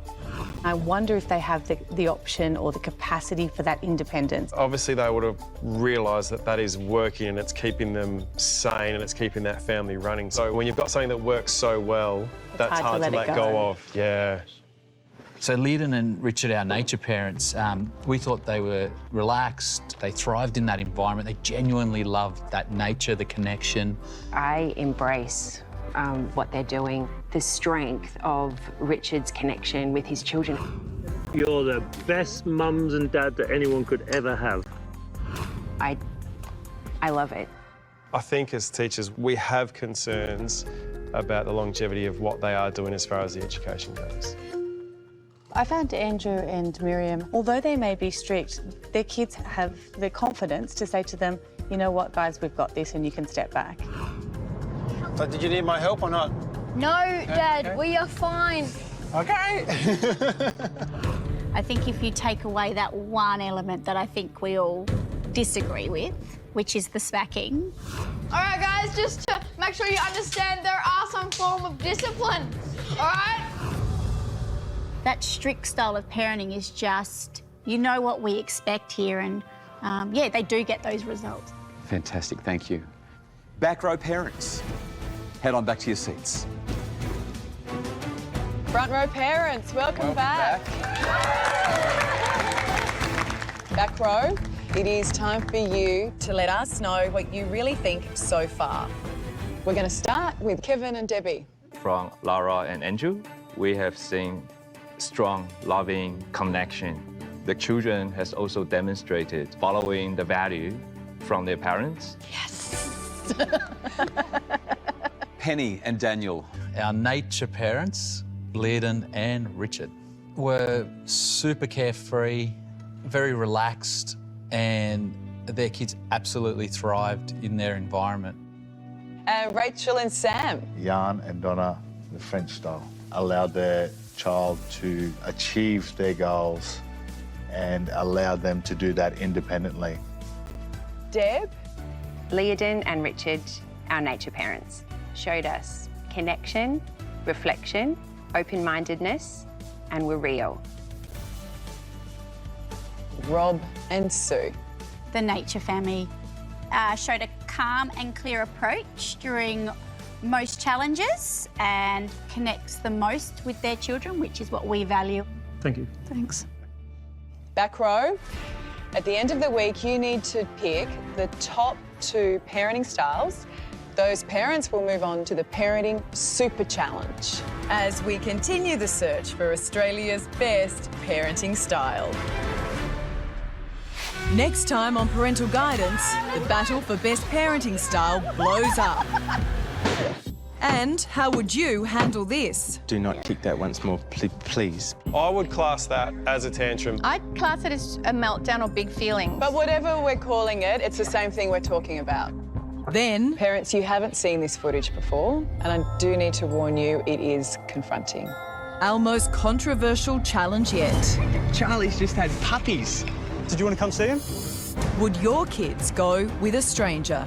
I wonder if they have the option or the capacity for that independence. Obviously, they would have realised that that is working and it's keeping them sane and it's keeping that family running. So when you've got something that works so well, that's hard to let go of. Yeah. So Leland and Richard, our nature parents, we thought they were relaxed, they thrived in that environment, they genuinely loved that nature, the connection. I embrace what they're doing, the strength of Richard's connection with his children. You're the best mums and dad that anyone could ever have. I love it. I think as teachers, we have concerns about the longevity of what they are doing as far as the education goes. I found Andrew and Miriam, although they may be strict, their kids have the confidence to say to them, you know what, guys, we've got this and you can step back. Did you need my help or not? No, Dad, we are fine. Okay. I think if you take away that one element that I think we all disagree with, which is the smacking. All right, guys, just to make sure you understand, there are some form of discipline, all right? That strict style of parenting is just, you know what we expect here, and yeah, they do get those results. Fantastic, thank you. Back row parents, head on back to your seats. Front row parents, welcome back. Back row, it is time for you to let us know what you really think so far. We're going to start with Kevin and Debbie. From Lara and Andrew, we have seen strong, loving connection. The children has also demonstrated following the value from their parents. Yes. Penny and Daniel. Our nature parents, Leardon and Richard, were super carefree, very relaxed, and their kids absolutely thrived in their environment. And Rachel and Sam. Jan and Donna, the French style, allowed their child to achieve their goals and allowed them to do that independently. Deb. Leardon and Richard, our nature parents, showed us connection, reflection, open-mindedness, and were real. Rob and Sue. The nature family showed a calm and clear approach during most challenges and connects the most with their children, which is what we value. Thank you. Thanks. Back row, at the end of the week, you need to pick the top 2 parenting styles. Those parents will move on to the Parenting Super Challenge. As we continue the search for Australia's best parenting style. Next time on Parental Guidance, the battle for best parenting style blows up. And how would you handle this? Do not kick that once more, please. I would class that as a tantrum. I'd class it as a meltdown or big feelings. But whatever we're calling it, it's the same thing we're talking about. Then... Parents, you haven't seen this footage before, and I do need to warn you, it is confronting. Our most controversial challenge yet. Charlie's just had puppies. Did you want to come see him? Would your kids go with a stranger?